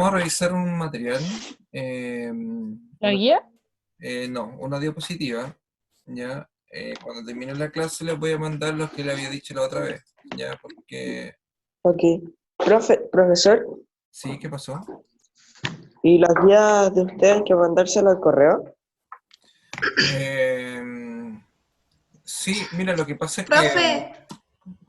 Vamos a revisar un material, ¿La guía? no, una diapositiva, ¿ya? Cuando termine la clase les voy a mandar los que le había dicho la otra vez, ¿ya? Porque, Ok. Profesor, sí, ¿qué pasó? ¿y las guías de ustedes hay que mandárselas al correo? Eh, sí, mira, lo que pasa es que, Profe,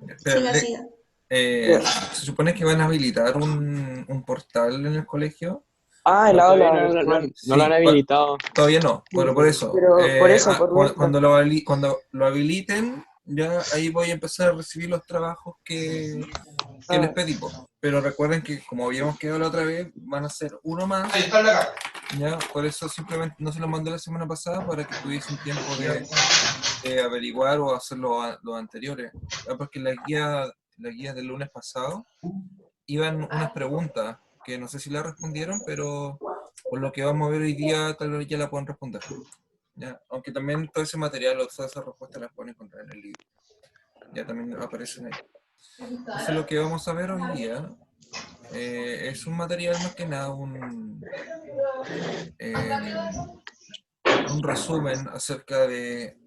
espera, siga, siga. Ya. se supone que van a habilitar un portal en el colegio. El No, todavía aula no, virtual. no lo han Sí, habilitado. todavía no, Sí, pero por eso, pero por eso, por mientras. cuando lo habiliten, ya ahí voy a empezar a recibir los trabajos que les Ah, pedí, po. Pero recuerden que como habíamos quedado la otra vez, van a ser uno más. Ya, por eso simplemente no se los mandé la semana pasada para que tuviesen tiempo de averiguar o hacer los anteriores. Ya, porque la guía del lunes pasado iban unas preguntas que no sé si la respondieron, pero por lo que vamos a ver hoy día tal vez ya la pueden responder. ¿Ya? Aunque también todo ese material o todas esas respuestas las pueden encontrar en el libro. Ya también aparecen ahí. Entonces lo que vamos a ver hoy día es un material más que nada, un resumen acerca de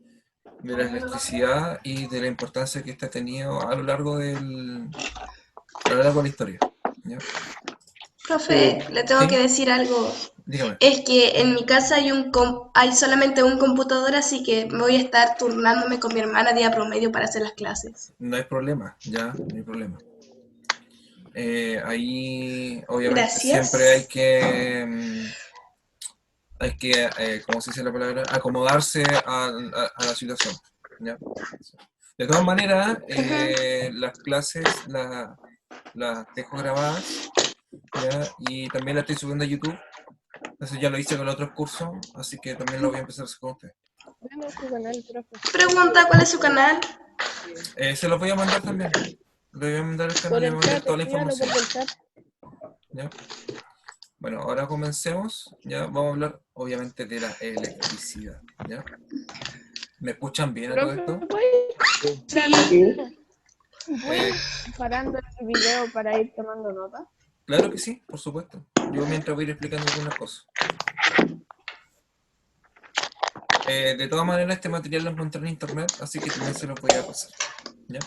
la electricidad y de la importancia que esta ha tenido a lo largo a lo largo de la historia. ¿Ya? Profe, le tengo que Sí, decir algo. dígame. Es que en mi casa hay solamente un computador, así que me voy a estar turnándome con mi hermana día promedio para hacer las clases. No hay problema, ya, no hay problema. Ahí obviamente siempre Gracias. hay que ¿cómo se dice la palabra? Acomodarse a la situación. ¿Ya? De todas maneras, Ujú. las clases las dejo grabadas, ¿ya? Y también las estoy subiendo a YouTube. Eso ya lo hice con otros cursos, así que también lo voy a empezar a hacer con ustedes. Vean su canal, profe. Pregunta, ¿cuál es su canal? Se los voy a mandar también. Le voy a mandar el canal, Por le voy el a mandar chat, toda la escríbanlo por información. el chat. ¿Ya? Bueno, ahora comencemos. Ya vamos a hablar, obviamente, de la electricidad. ¿Ya? ¿Me escuchan bien a todo Profe, esto? Sí. sí. ¿puede Eh, ir parando el video para ir tomando nota? claro que sí, por supuesto. Yo mientras voy a ir explicando algunas cosas. De todas maneras, este material lo encontré en internet, así que también se los voy a pasar. ¿Ya?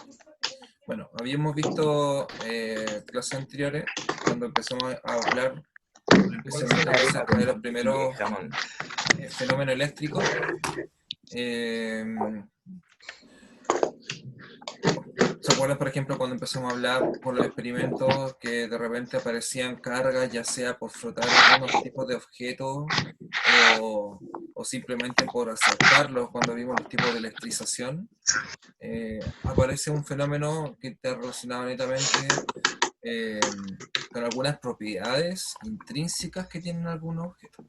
Bueno, habíamos visto clases anteriores cuando empezamos a hablar especialmente acerca de los primeros fenómenos eléctricos. Eh, ¿Se acuerdan, por ejemplo, cuando empezamos a hablar por los experimentos que de repente aparecían cargas, ya sea por frotar algunos tipos de objetos o simplemente por acercarlos cuando vimos los tipos de electrización? Aparece un fenómeno que está relacionado netamente eh, con algunas propiedades intrínsecas que tienen algunos objetos.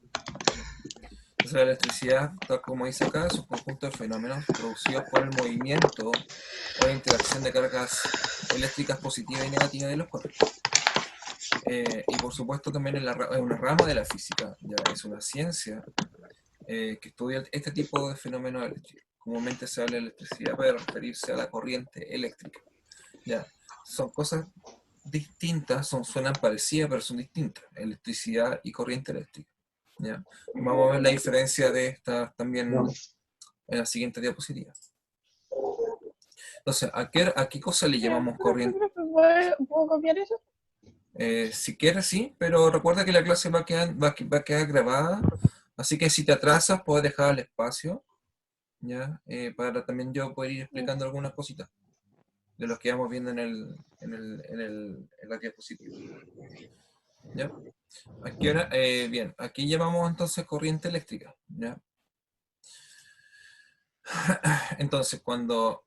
Entonces la electricidad, tal como dice acá, es un conjunto de fenómenos producidos por el movimiento o la interacción de cargas eléctricas positivas y negativas de los cuerpos. Y por supuesto también es una rama de la física, ya es una ciencia que estudia este tipo de fenómenos eléctricos. Comúnmente se habla de electricidad para referirse a la corriente eléctrica. Ya, son cosas distintas, suenan parecidas, pero son distintas. Electricidad y corriente eléctrica. ¿Ya? Vamos a ver la diferencia de estas también en la siguiente diapositiva. Entonces, ¿a qué cosa le llamamos corriente? Profe, ¿puedo copiar eso? Si quieres, sí, pero recuerda que la clase va a quedar grabada, así que si te atrasas, puedes dejar el espacio, ¿ya? Para también yo poder ir explicando algunas cositas de los que vamos viendo en la diapositiva. ¿Ya? Bien, aquí llamamos entonces corriente eléctrica, ¿ya? Entonces, cuando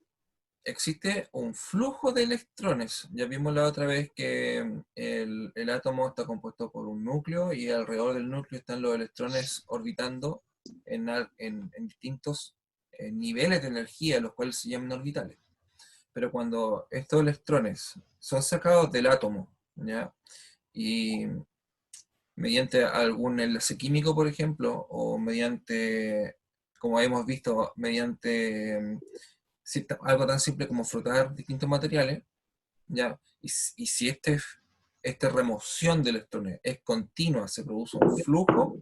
existe un flujo de electrones, ya vimos la otra vez que el átomo está compuesto por un núcleo y alrededor del núcleo están los electrones orbitando en distintos niveles de energía, los cuales se llaman orbitales. Pero cuando estos electrones son sacados del átomo, ¿ya? Y mediante algún enlace químico, por ejemplo, o mediante, como hemos visto, mediante algo tan simple como frotar distintos materiales, ¿ya? Y si este esta remoción de electrones es continua, se produce un flujo,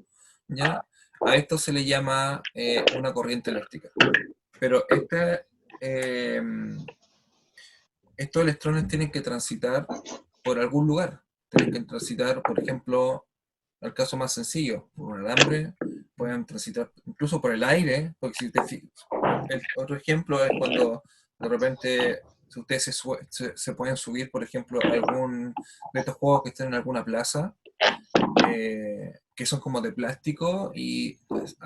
¿ya? A esto se le llama una corriente eléctrica. Pero estos electrones tienen que transitar por algún lugar. Tienen que transitar, por ejemplo, el caso más sencillo, por un alambre, pueden transitar incluso por el aire, porque si te el otro ejemplo es cuando de repente si ustedes se pueden subir, por ejemplo, a algún de estos juegos que estén en alguna plaza, que son como de plástico, y pues,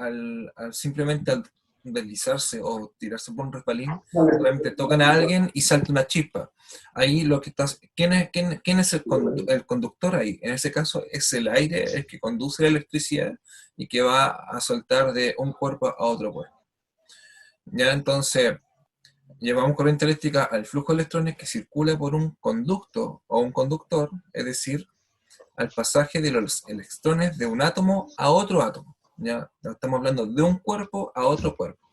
simplemente al deslizarse o tirarse por un respalín, realmente tocan a alguien y salta una chispa. Ahí lo que estás, ¿quién es el conductor ahí? En ese caso es el aire el que conduce la electricidad y que va a soltar de un cuerpo a otro cuerpo. Ya entonces, llevamos corriente eléctrica al flujo de electrones que circula por un conducto o un conductor, es decir, al pasaje de los electrones de un átomo a otro átomo. ¿Ya? Estamos hablando de un cuerpo a otro cuerpo.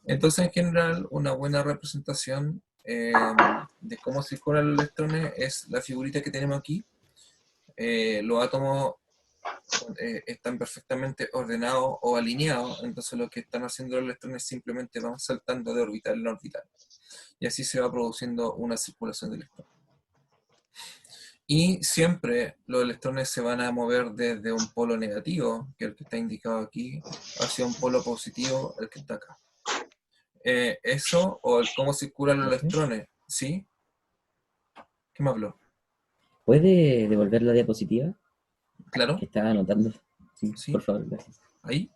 Entonces, en general, una buena representación de cómo circulan los electrones es la figurita que tenemos aquí. Los átomos están perfectamente ordenados o alineados, entonces lo que están haciendo los electrones simplemente van saltando de orbital en orbital. Y así se va produciendo una circulación de electrones. Y siempre los electrones se van a mover desde un polo negativo, que es el que está indicado aquí, hacia un polo positivo, el que está acá. Eso, o el cómo circulan los electrones, ¿sí? ¿Qué me habló? ¿Puede devolver la diapositiva? ¿Claro? Que estaba anotando. Sí, ¿Sí? por favor, gracias. ¿Ahí?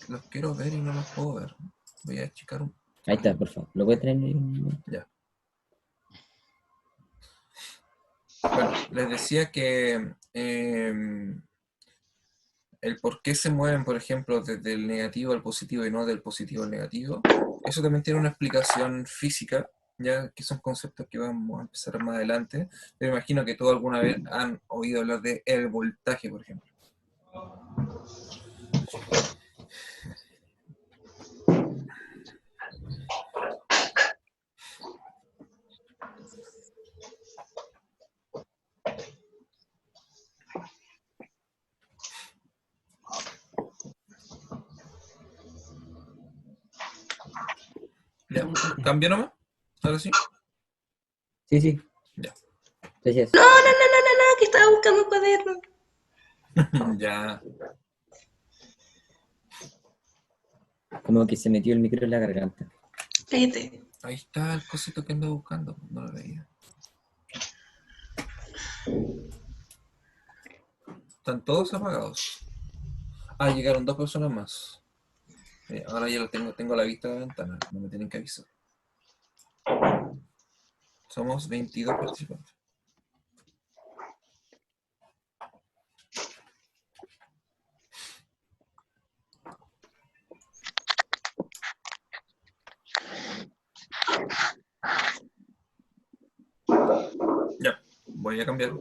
Los quiero ver y no los puedo ver. Voy a achicar un... Ahí está, por favor. ¿Lo puede tener? Ya. Bueno, les decía que el por qué se mueven, por ejemplo, desde el negativo al positivo y no del positivo al negativo, eso también tiene una explicación física, ya que son conceptos que vamos a empezar más adelante, pero imagino que todos alguna vez han oído hablar de el voltaje, por ejemplo. ¿Ya? ¿Cambio nomás? ¿Ahora sí? Sí, sí. Ya. Gracias. No, que estaba buscando un cuaderno. Ya. Como que se metió el micro en la garganta. Cállate. Ahí está el cosito que ando buscando. No lo veía. Están todos apagados. Ah, llegaron 2 personas más. Ahora ya lo tengo a la vista de la ventana. No me tienen que avisar. Somos 22 participantes. Ya, voy a cambiar.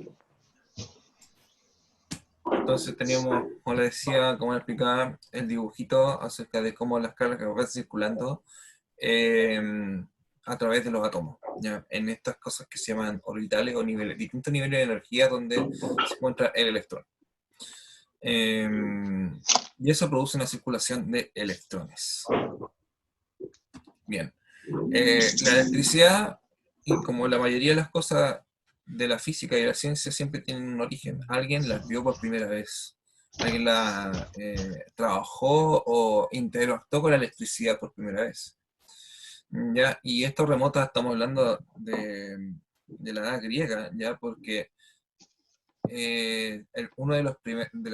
Entonces teníamos, como les decía, como les explicaba, el dibujito acerca de cómo las cargas van circulando a través de los átomos, ¿ya? En estas cosas que se llaman orbitales o distintos niveles de energía donde se encuentra el electrón. Y eso produce una circulación de electrones. Bien. La electricidad, y como la mayoría de las cosas de la física y de la ciencia, siempre tienen un origen. Alguien las vio por primera vez. Alguien la trabajó o interactuó con la electricidad por primera vez. ¿Ya? Y esto remota, estamos hablando de la edad griega, ¿ya? Porque uno de las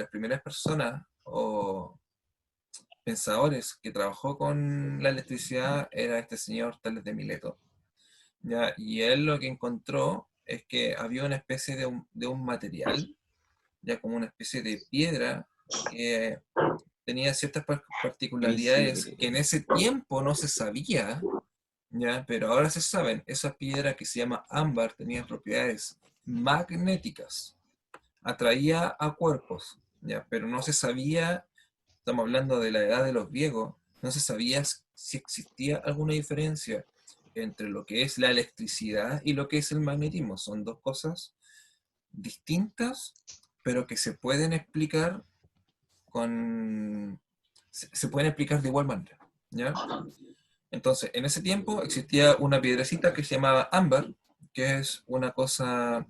primeras personas o pensadores que trabajó con la electricidad era este señor Tales de Mileto, ¿ya? Y él lo que encontró es que había una especie de un material, ya como una especie de piedra, que tenía ciertas particularidades que en ese tiempo no se sabía, ¿ya? Pero ahora se saben. Esa piedra que se llama ámbar tenía propiedades magnéticas, atraía a cuerpos, ¿ya? Pero no se sabía, estamos hablando de la edad de los griegos, no se sabía si existía alguna diferencia entre lo que es la electricidad y lo que es el magnetismo. Son dos cosas distintas, pero que se pueden explicar se pueden explicar de igual manera, ¿ya? Entonces, en ese tiempo existía una piedrecita que se llamaba ámbar, que es una cosa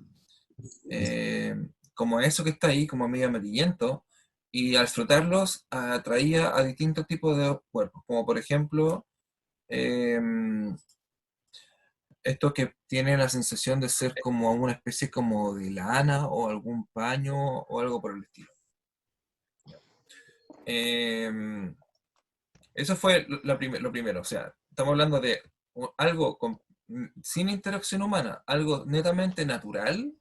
como eso que está ahí, como medio amarillento, y al frotarlos atraía a distintos tipos de cuerpos, como por ejemplo estos que tienen la sensación de ser como una especie como de lana o algún paño o algo por el estilo. Eso fue lo primero, o sea, estamos hablando de algo sin interacción humana, algo netamente natural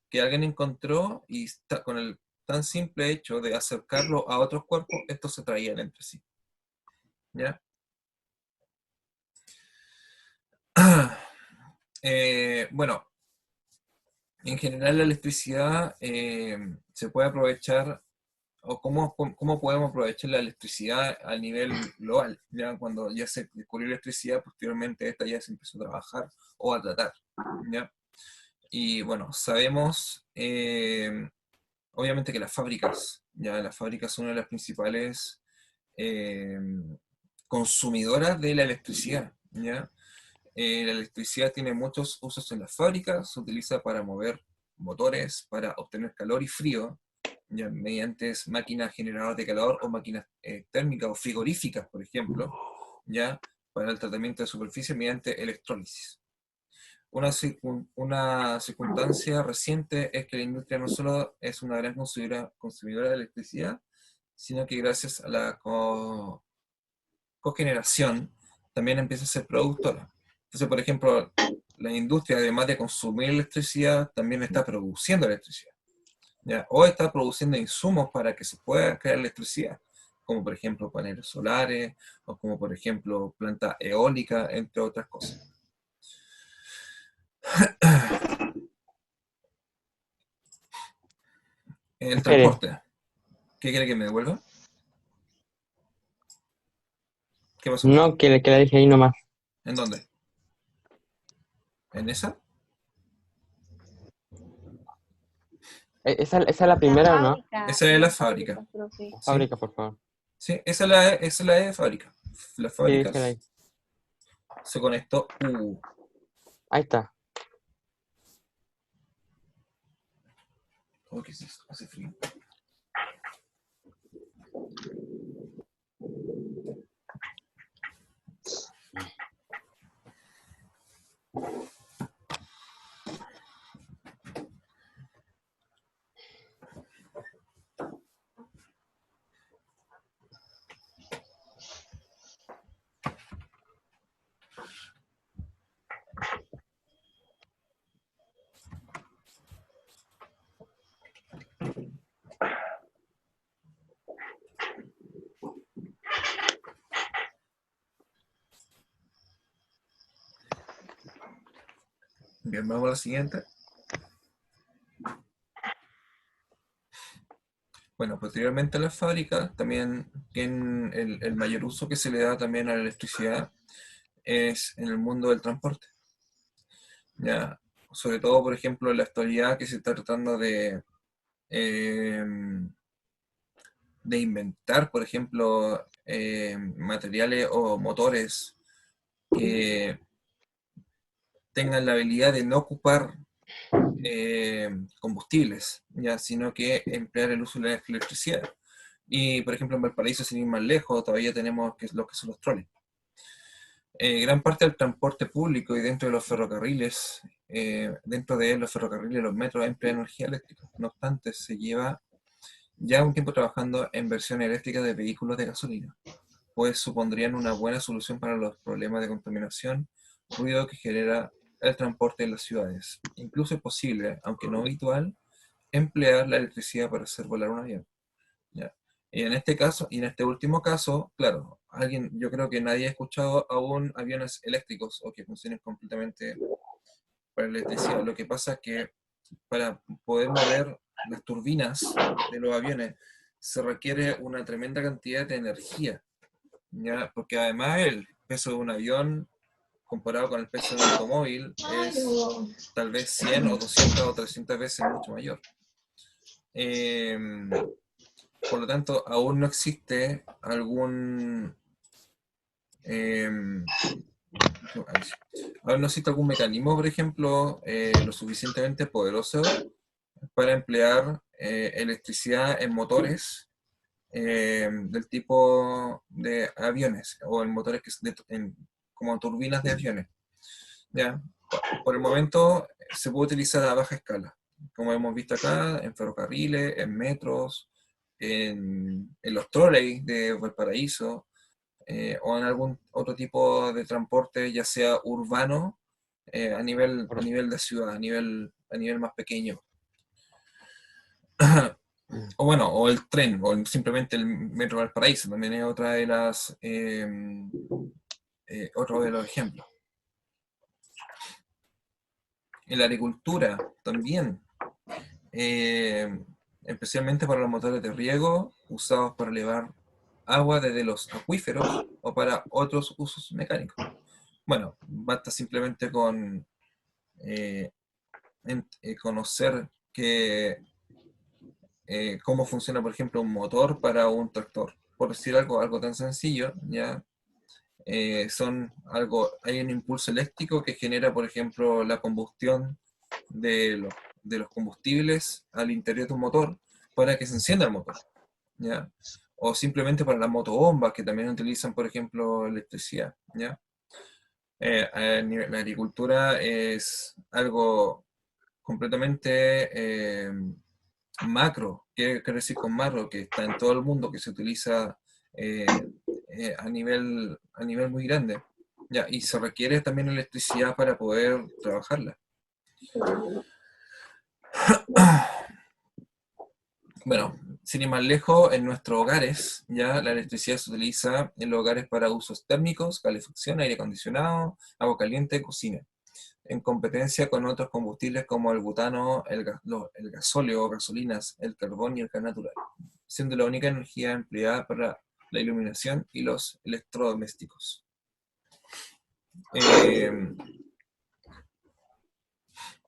que alguien encontró y con el tan simple hecho de acercarlo a otros cuerpos, estos se traían entre sí. ¿Ya? Bueno, en general la electricidad se puede aprovechar, o cómo podemos aprovechar la electricidad a nivel global. ¿Ya? Cuando ya se descubrió la electricidad, posteriormente esta ya se empezó a trabajar o a tratar. ¿Ya? Y bueno, sabemos obviamente que las fábricas son una de las principales consumidoras de la electricidad, ¿ya? La electricidad tiene muchos usos en las fábricas, se utiliza para mover motores, para obtener calor y frío, ¿ya? Mediante máquinas generadoras de calor o máquinas térmicas o frigoríficas, por ejemplo, ¿ya? Para el tratamiento de superficie mediante electrólisis. Una circunstancia reciente es que la industria no solo es una gran consumidora de electricidad, sino que gracias a la cogeneración también empieza a ser productora. Entonces, por ejemplo, la industria, además de consumir electricidad, también está produciendo electricidad, ¿ya? O está produciendo insumos para que se pueda crear electricidad, como por ejemplo paneles solares, o como por ejemplo planta eólica, entre otras cosas. El transporte. ¿Qué quiere que me devuelva? ¿Qué pasó? No, que la dije ahí nomás. ¿En dónde? ¿En esa? ¿Esa es la primera o no? Fábrica, Esa es la fábrica. profe. Sí, Fábrica, por favor. sí, esa es la de fábrica. Las Sí, fábricas déjala ahí. se conectó. Ahí está. ¿Qué es esto? Hace frío. Bien, vamos a la siguiente. Bueno, posteriormente a las fábricas también tienen el mayor uso que se le da también a la electricidad es en el mundo del transporte. ¿Ya? Sobre todo, por ejemplo, en la actualidad que se está tratando de inventar, por ejemplo, materiales o motores que tengan la habilidad de no ocupar combustibles, ¿ya? Sino que emplear el uso de la electricidad. Y, por ejemplo, en Valparaíso, sin ir más lejos, todavía tenemos lo que son los troles. Gran parte del transporte público y dentro de los ferrocarriles, los ferrocarriles y los metros emplean energía eléctrica. No obstante, se lleva ya un tiempo trabajando en versión eléctrica de vehículos de gasolina, pues supondrían una buena solución para los problemas de contaminación, ruido que genera el transporte en las ciudades. Incluso es posible, aunque no habitual, emplear la electricidad para hacer volar un avión. ¿Ya? Y en este caso, y en este último caso, claro, yo creo que nadie ha escuchado aún aviones eléctricos o que funcionen completamente para electricidad. Lo que pasa es que para poder mover las turbinas de los aviones se requiere una tremenda cantidad de energía, ¿ya? Porque además el peso de un avión comparado con el peso de un automóvil, es tal vez 100 o 200 o 300 veces mucho mayor. Por lo tanto, aún no existe algún aún no existe algún mecanismo, por ejemplo, lo suficientemente poderoso para emplear electricidad en motores del tipo de aviones o en motores como turbinas de aviones. ¿Ya? Por el momento se puede utilizar a baja escala, como hemos visto acá, en ferrocarriles, en metros, en los troleys de Valparaíso, o en algún otro tipo de transporte, ya sea urbano, a nivel de ciudad, a nivel más pequeño. O bueno, o el tren, o simplemente el Metro Valparaíso, también es otra de las, otro de los ejemplos. En la agricultura también, especialmente para los motores de riego usados para elevar agua desde los acuíferos o para otros usos mecánicos. Bueno, basta simplemente con conocer cómo funciona, por ejemplo, un motor para un tractor. Por decir algo tan sencillo, ya hay un impulso eléctrico que genera, por ejemplo, la combustión de los combustibles al interior de un motor para que se encienda el motor, ¿ya? O simplemente para las motobombas que también utilizan, por ejemplo, electricidad, ¿ya? La agricultura es algo completamente macro. ¿Qué quiere decir con macro? Que está en todo el mundo, que se utiliza a nivel muy grande. Ya, y se requiere también electricidad para poder trabajarla. Bueno, sin ir más lejos, en nuestros hogares, ya la electricidad se utiliza en los hogares para usos térmicos, calefacción, aire acondicionado, agua caliente, cocina, en competencia con otros combustibles como el butano, el gasóleo, gasolinas, el carbón y el gas natural, siendo la única energía empleada para la iluminación y los electrodomésticos.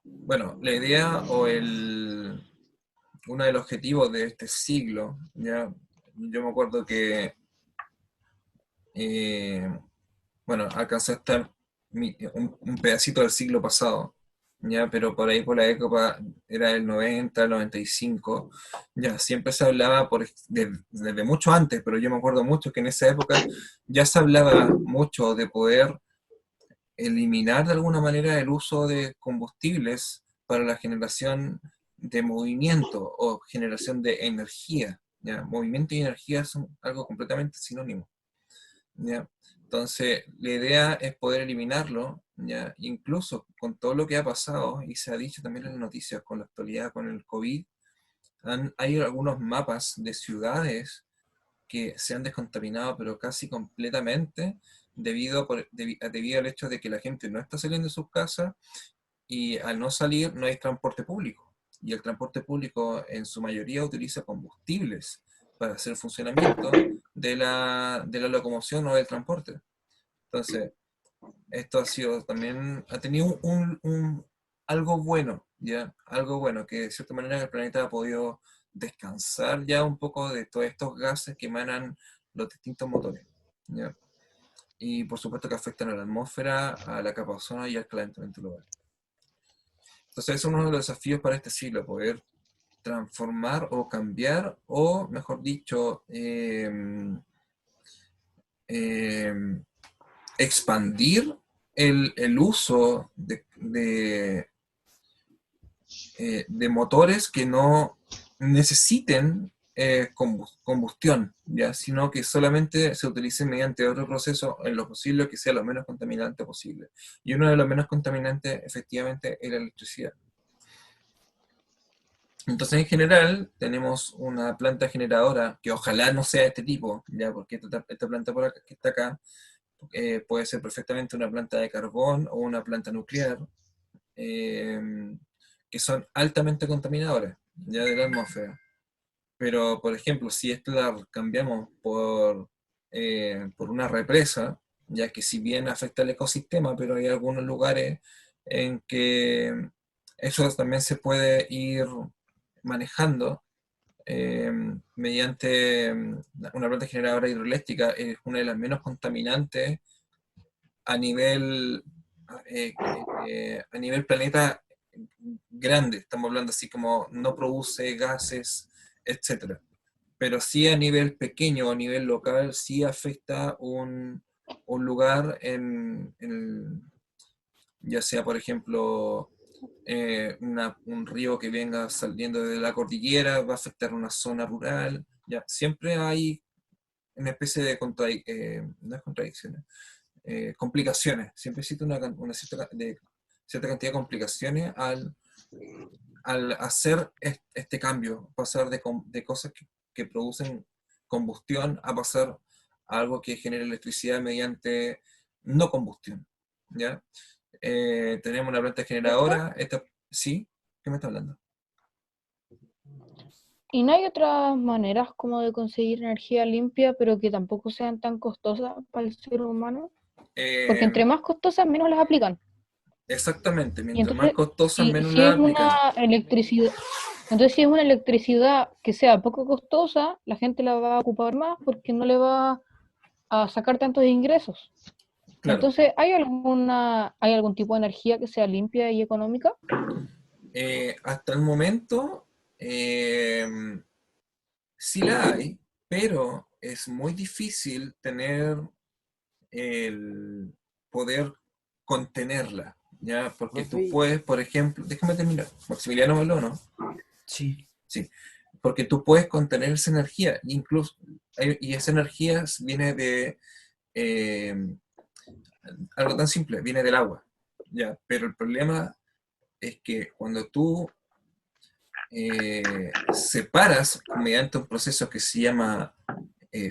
Bueno, la idea uno de los objetivos de este siglo, ¿ya? Yo me acuerdo que, bueno, alcancé a estar un pedacito del siglo pasado, ¿ya? Pero por ahí, por la época, era el 90, el 95, ya, siempre se hablaba, desde mucho antes, pero yo me acuerdo mucho que en esa época ya se hablaba mucho de poder eliminar de alguna manera el uso de combustibles para la generación de movimiento o generación de energía, ¿ya? Movimiento y energía son algo completamente sinónimo, ¿ya? Entonces, la idea es poder eliminarlo, ¿ya? Incluso con todo lo que ha pasado, y se ha dicho también en las noticias con la actualidad, con el COVID, hay algunos mapas de ciudades que se han descontaminado, pero casi completamente, debido al hecho de que la gente no está saliendo de sus casas, y al no salir no hay transporte público. Y el transporte público en su mayoría utiliza combustibles para hacer el funcionamiento de la locomoción o del transporte. Entonces, esto ha tenido algo bueno, ¿ya? Algo bueno, que de cierta manera el planeta ha podido descansar ya un poco de todos estos gases que emanan los distintos motores, ¿ya? Y por supuesto que afectan a la atmósfera, a la capa de ozono y al calentamiento global. Entonces es uno de los desafíos para este siglo, poder transformar o cambiar, o mejor dicho, expandir el uso de motores que no necesiten combustión, ¿ya? Sino que solamente se utilicen mediante otro proceso en lo posible que sea lo menos contaminante posible. Y uno de los menos contaminantes, efectivamente, es la electricidad. Entonces, en general, tenemos una planta generadora, que ojalá no sea de este tipo, ¿ya? Porque esta planta por acá, que está acá, puede ser perfectamente una planta de carbón o una planta nuclear, que son altamente contaminadoras, ya, de la atmósfera. Pero, por ejemplo, si esto la cambiamos por una represa, ya que si bien afecta al ecosistema, pero hay algunos lugares en que eso también se puede ir manejando mediante una planta generadora hidroeléctrica. Es una de las menos contaminantes a nivel, a nivel planeta grande. Estamos hablando así como no produce gases, etcétera. Pero sí a nivel pequeño, a nivel local, sí afecta un lugar ya sea, por ejemplo, un río que venga saliendo de la cordillera, va a afectar una zona rural. Ya, siempre hay una especie de no es contradicciones, complicaciones. Siempre existe una cierta cantidad de complicaciones al hacer este cambio, pasar de cosas que producen combustión a pasar a algo que genera electricidad mediante no combustión. ¿Ya? Tenemos una planta ¿Cierto? generadora. ¿Sí? ¿Qué me está hablando? ¿Y no hay otras maneras como de conseguir energía limpia, pero que tampoco sean tan costosas para el ser humano? Porque Eh, entre más costosas, menos las aplican. exactamente, Y mientras más entonces, costosa, si, menos si la es aplican. una electricidad, entonces si es una electricidad que sea poco costosa, la gente la va a ocupar más porque no le va a sacar tantos ingresos. Claro. Entonces, ¿hay algún tipo de energía que sea limpia y económica? Hasta el momento, sí la hay, pero es muy difícil tener el poder contenerla, ¿ya? Porque tú Profe, puedes, por ejemplo, déjame terminar, Maximiliano Meló, ¿no? sí. Sí, porque tú puedes contener esa energía, incluso, y esa energía viene de eh, algo tan simple, viene del agua, ¿ya? Pero el problema es que cuando tú separas mediante un proceso que se llama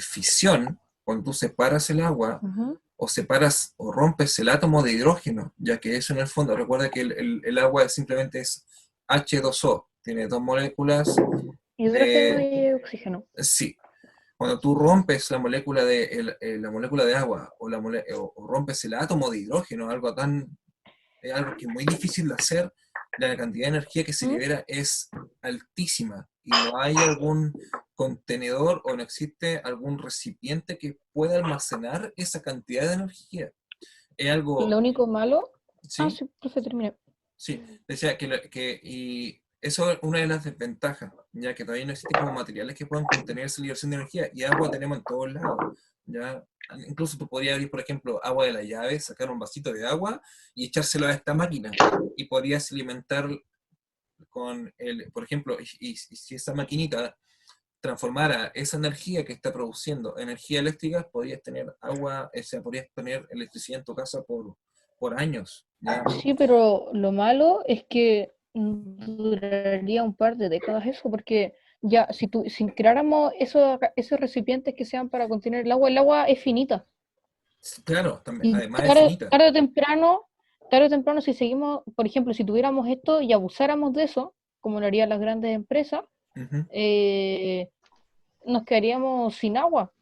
fisión, cuando tú separas el agua, Ujú. o separas o rompes el átomo de hidrógeno, ya que eso en el fondo, recuerda que el agua simplemente es H2O, tiene dos moléculas Hidrógeno de... y oxígeno. Sí, cuando tú rompes la molécula la molécula de agua o rompes el átomo de hidrógeno, es algo que es muy difícil de hacer, la cantidad de energía que se ¿Mm? libera es altísima y no hay algún contenedor o no existe algún recipiente que pueda almacenar esa cantidad de energía. Es Lo algo, único malo. Ah, ¿sí? sí, profe, terminé. Sí, decía y eso es una de las desventajas, ya que todavía no existen como materiales que puedan contener esa liberación de energía, y agua tenemos en todos lados, ya. Incluso tú podrías abrir, por ejemplo, agua de la llave, sacar un vasito de agua y echárselo a esta máquina, y podrías alimentar por ejemplo, y si esa maquinita transformara esa energía que está produciendo energía eléctrica, podrías tener agua, o sea, podrías tener electricidad en tu casa por años, ¿ya? Sí, pero lo malo es que duraría un par de décadas eso, porque ya, si creáramos esos recipientes que sean para contener el agua es finita. Claro, también, Y además es finita. tarde o temprano, si seguimos, por ejemplo, si tuviéramos esto y abusáramos de eso, como lo harían las grandes empresas, Ujú. eh, nos quedaríamos sin agua.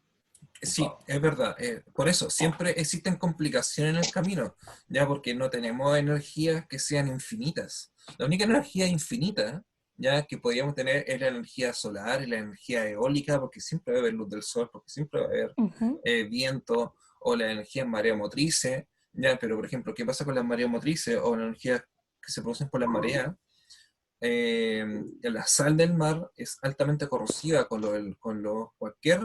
Sí, es verdad. Por eso, siempre existen complicaciones en el camino, ya porque no tenemos energías que sean infinitas. La única energía infinita, ya que podríamos tener es la energía solar, es la energía eólica, porque siempre va a haber luz del sol, porque siempre va a haber Ujú. viento, o la energía en mareomotrices, ya, pero por ejemplo, ¿qué pasa con las mareomotrices o la energía que se producen por las mareas? La sal del mar es altamente corrosiva cualquier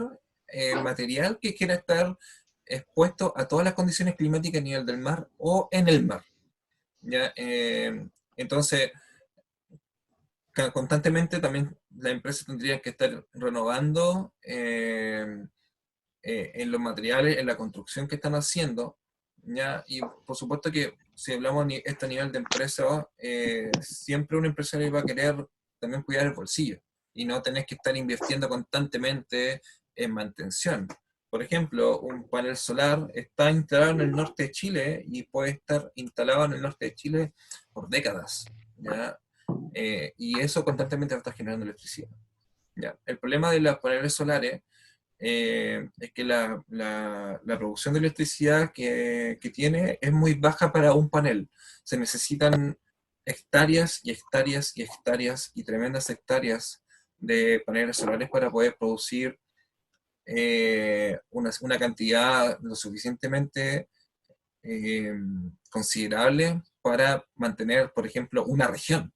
material que quiera estar expuesto a todas las condiciones climáticas a nivel del mar o en el mar. ¿Ya? Entonces, constantemente también la empresa tendría que estar renovando en los materiales, en la construcción que están haciendo, ¿ya? Y por supuesto que si hablamos a nivel de empresa, siempre un empresario va a querer también cuidar el bolsillo y no tenés que estar invirtiendo constantemente en mantención. Por ejemplo, un panel solar está instalado en el norte de Chile y puede estar instalado en el norte de Chile por décadas, ¿ya? Y eso constantemente va a estar generando electricidad, ¿ya? El problema de los paneles solares es que la producción de electricidad que tiene es muy baja para un panel. Se necesitan hectáreas y hectáreas y hectáreas y tremendas hectáreas de paneles solares para poder producir una cantidad lo suficientemente considerable para mantener, por ejemplo, una región,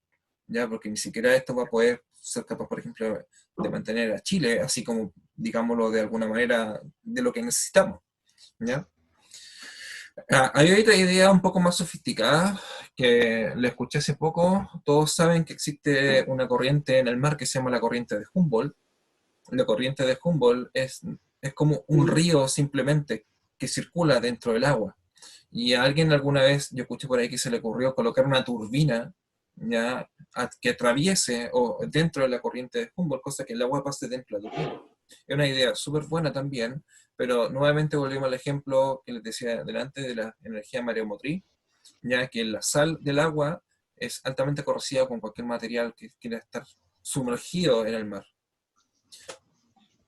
¿ya? Porque ni siquiera esto va a poder ser capaz, por ejemplo, de mantener a Chile, así como, digámoslo de alguna manera, de lo que necesitamos, ¿ya? Hay otra idea un poco más sofisticada que le escuché hace poco. Todos saben que existe una corriente en el mar que se llama la corriente de Humboldt. La corriente de Humboldt es como un río simplemente que circula dentro del agua. Y a alguien alguna vez, yo escuché por ahí que se le ocurrió colocar una turbina, ¿ya? Que atraviese o dentro de la corriente de Humboldt, cosa que el agua pase dentro de la turbina. Es una idea súper buena también, pero nuevamente volvemos al ejemplo que les decía delante de la energía mareomotriz, ya que la sal del agua es altamente corrosiva con cualquier material que quiera estar sumergido en el mar.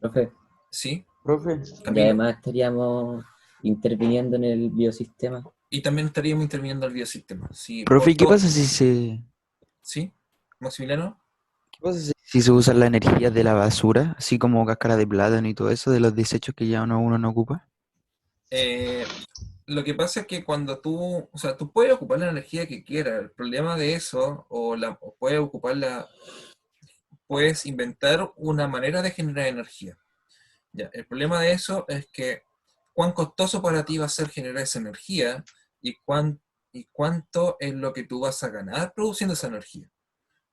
Profe, ¿Sí? Profe, y Camilo. además estaríamos interviniendo en el biosistema. Y también estaríamos interviniendo el biosistema. Sí, Profe, ¿y qué por todo- pasa si se, ¿Sí? ¿Maximiliano? qué pasa si se usa la energía de la basura, así como cáscara de plátano y todo eso, de los desechos que ya uno no ocupa? Lo que pasa es que cuando tú, o sea, tú puedes ocupar la energía que quieras. El problema de eso, o puedes ocuparla, puedes inventar una manera de generar energía. Ya, el problema de eso es que cuán costoso para ti va a ser generar esa energía y cuánto es lo que tú vas a ganar produciendo esa energía.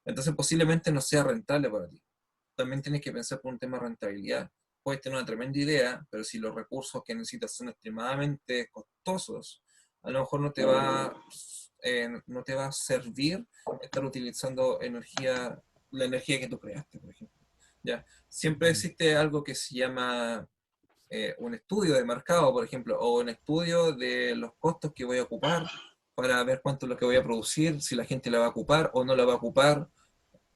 Entonces posiblemente no sea rentable para ti. También tienes que pensar por un tema de rentabilidad. Puedes tener una tremenda idea, pero si los recursos que necesitas son extremadamente costosos, a lo mejor no te va a servir estar utilizando la energía que tú creaste, por ejemplo. ¿Ya? Siempre existe algo que se llama un estudio de mercado, por ejemplo, o un estudio de los costos que voy a ocupar para ver cuánto es lo que voy a producir, si la gente la va a ocupar o no la va a ocupar,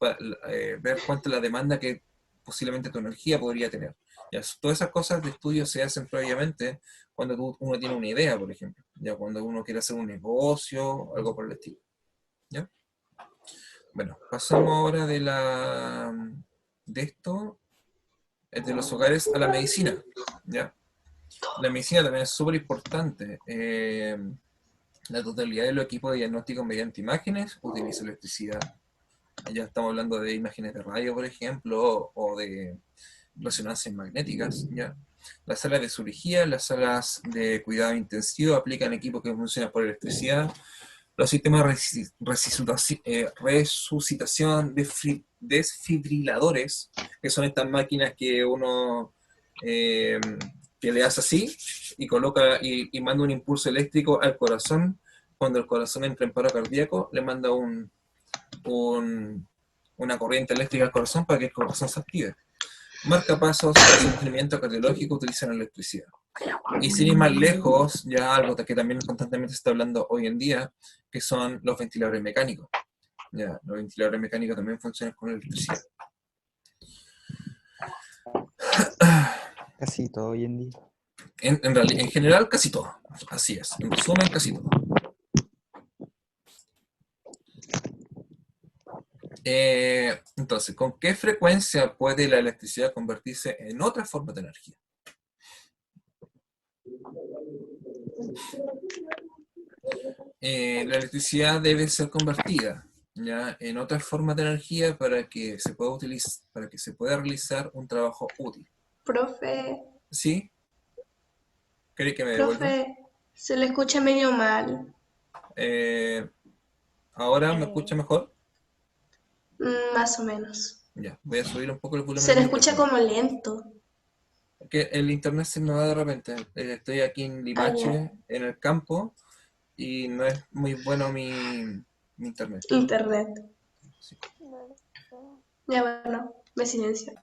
ver cuánto es la demanda que posiblemente tu energía podría tener. Ya, todas esas cosas de estudio se hacen previamente cuando uno tiene una idea, por ejemplo, ya cuando uno quiere hacer un negocio, algo por el estilo. ¿Ya? Bueno, pasamos ahora de esto, de los hogares a la medicina. ¿Ya? La medicina también es súper importante. La totalidad de los equipos de diagnóstico mediante imágenes utiliza electricidad. Ya estamos hablando de imágenes de radio, por ejemplo, o de resonancias magnéticas. ¿Ya? Las salas de cirugía, las salas de cuidado intensivo aplican equipos que funcionan por electricidad. Los sistemas de resucitación, desfibriladores, que son estas máquinas que uno que le hace así y coloca y manda un impulso eléctrico al corazón. Cuando el corazón entra en paro cardíaco, le manda una corriente eléctrica al corazón para que el corazón se active. Marcapasos para sufrimiento cardiológico utilizan electricidad. Y sin ir más lejos, ya algo que también constantemente se está hablando hoy en día, que son los ventiladores mecánicos. Ya, los ventiladores mecánicos también funcionan con electricidad. Casi todo hoy en día. En general, casi todo. Así es. En resumen, casi todo. Entonces, ¿con qué frecuencia puede la electricidad convertirse en otra forma de energía? La electricidad debe ser convertida, ¿ya?, en otras formas de energía para que se pueda utilizar, para que se pueda realizar un trabajo útil. Profe, ¿Sí? ¿Queréis que me devuelva? profe, se le escucha medio mal. ¿Ahora me escucha mejor? Más o menos. Ya, voy a subir un poco el volumen Se le del escucha micrófono. como lento. Que el internet se me va de repente. Estoy aquí en Limache, en el campo, y no es muy bueno mi internet. Internet. Sí. Ya bueno, me silencio.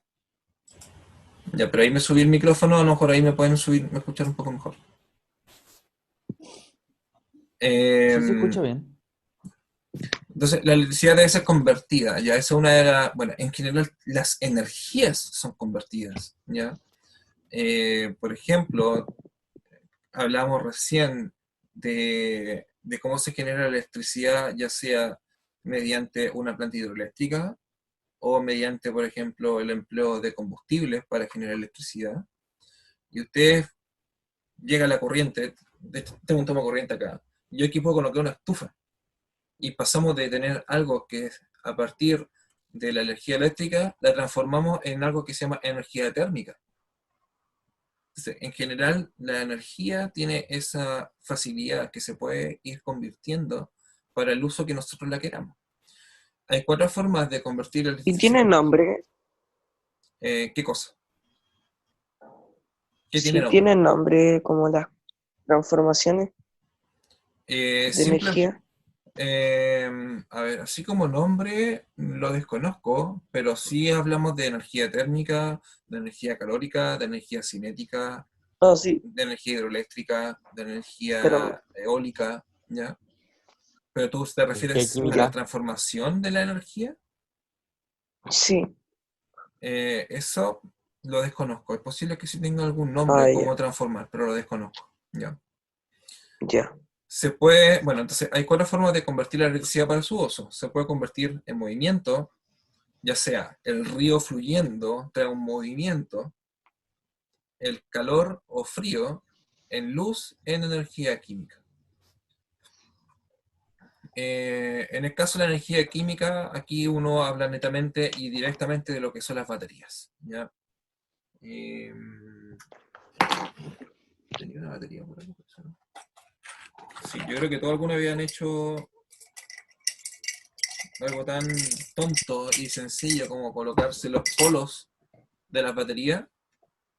Ya, pero ahí me subí el micrófono, a lo mejor ahí me pueden me escuchar un poco mejor. Sí se escucha bien. Entonces, la electricidad debe ser convertida, ya, esa es una de las, bueno, en general las energías son convertidas, ya, Por ejemplo, hablamos recién de cómo se genera la electricidad, ya sea mediante una planta hidroeléctrica o mediante, por ejemplo, el empleo de combustibles para generar electricidad. Y ustedes llega la corriente, de hecho, tengo un toma corriente acá, yo aquí puedo colocar una estufa y pasamos de tener algo que a partir de la energía eléctrica la transformamos en algo que se llama energía térmica. Entonces, en general, la energía tiene esa facilidad que se puede ir convirtiendo para el uso que nosotros la queramos. Hay 4 formas de convertir la ¿Y tiene electricidad. nombre? ¿Qué cosa? ¿Qué tiene Sí, nombre? tiene nombre como las transformaciones de Simple, energía. a ver, así como nombre lo desconozco, pero sí hablamos de energía térmica, de energía calórica, de energía cinética, No, sí, de energía hidroeléctrica, de pero energía eólica, ¿ya? Pero tú te Energía refieres a la química. transformación de la energía. sí. Eso lo desconozco. Es posible que sí tenga algún Ah, nombre, ya, cómo transformar, pero lo desconozco, ¿ya? ya. Se puede, bueno, entonces hay 4 formas de convertir la electricidad para su uso. Se puede convertir en movimiento, ya sea el río fluyendo trae un movimiento, el calor o frío, en luz, en energía química. En el caso de la energía química, aquí uno habla netamente y directamente de lo que son las baterías, ¿ya? Tenía una batería por ahí, ¿no? Sí, yo creo que todos alguna vez habían hecho algo tan tonto y sencillo como colocarse los polos de las baterías.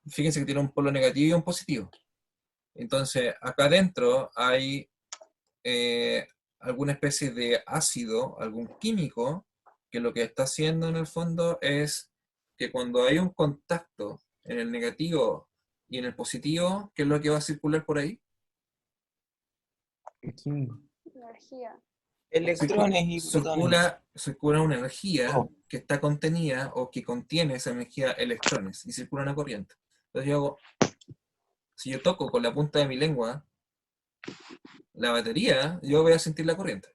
Fíjense que tiene un polo negativo y un positivo. Entonces, acá adentro hay alguna especie de ácido, algún químico, que lo que está haciendo en el fondo es que cuando hay un contacto en el negativo y en el positivo, ¿qué es lo que va a circular por ahí? Energía. Electrones y protones. Circula una energía Oh, que está contenida o que contiene esa energía electrones y circula una corriente. Entonces si yo toco con la punta de mi lengua la batería, yo voy a sentir la corriente.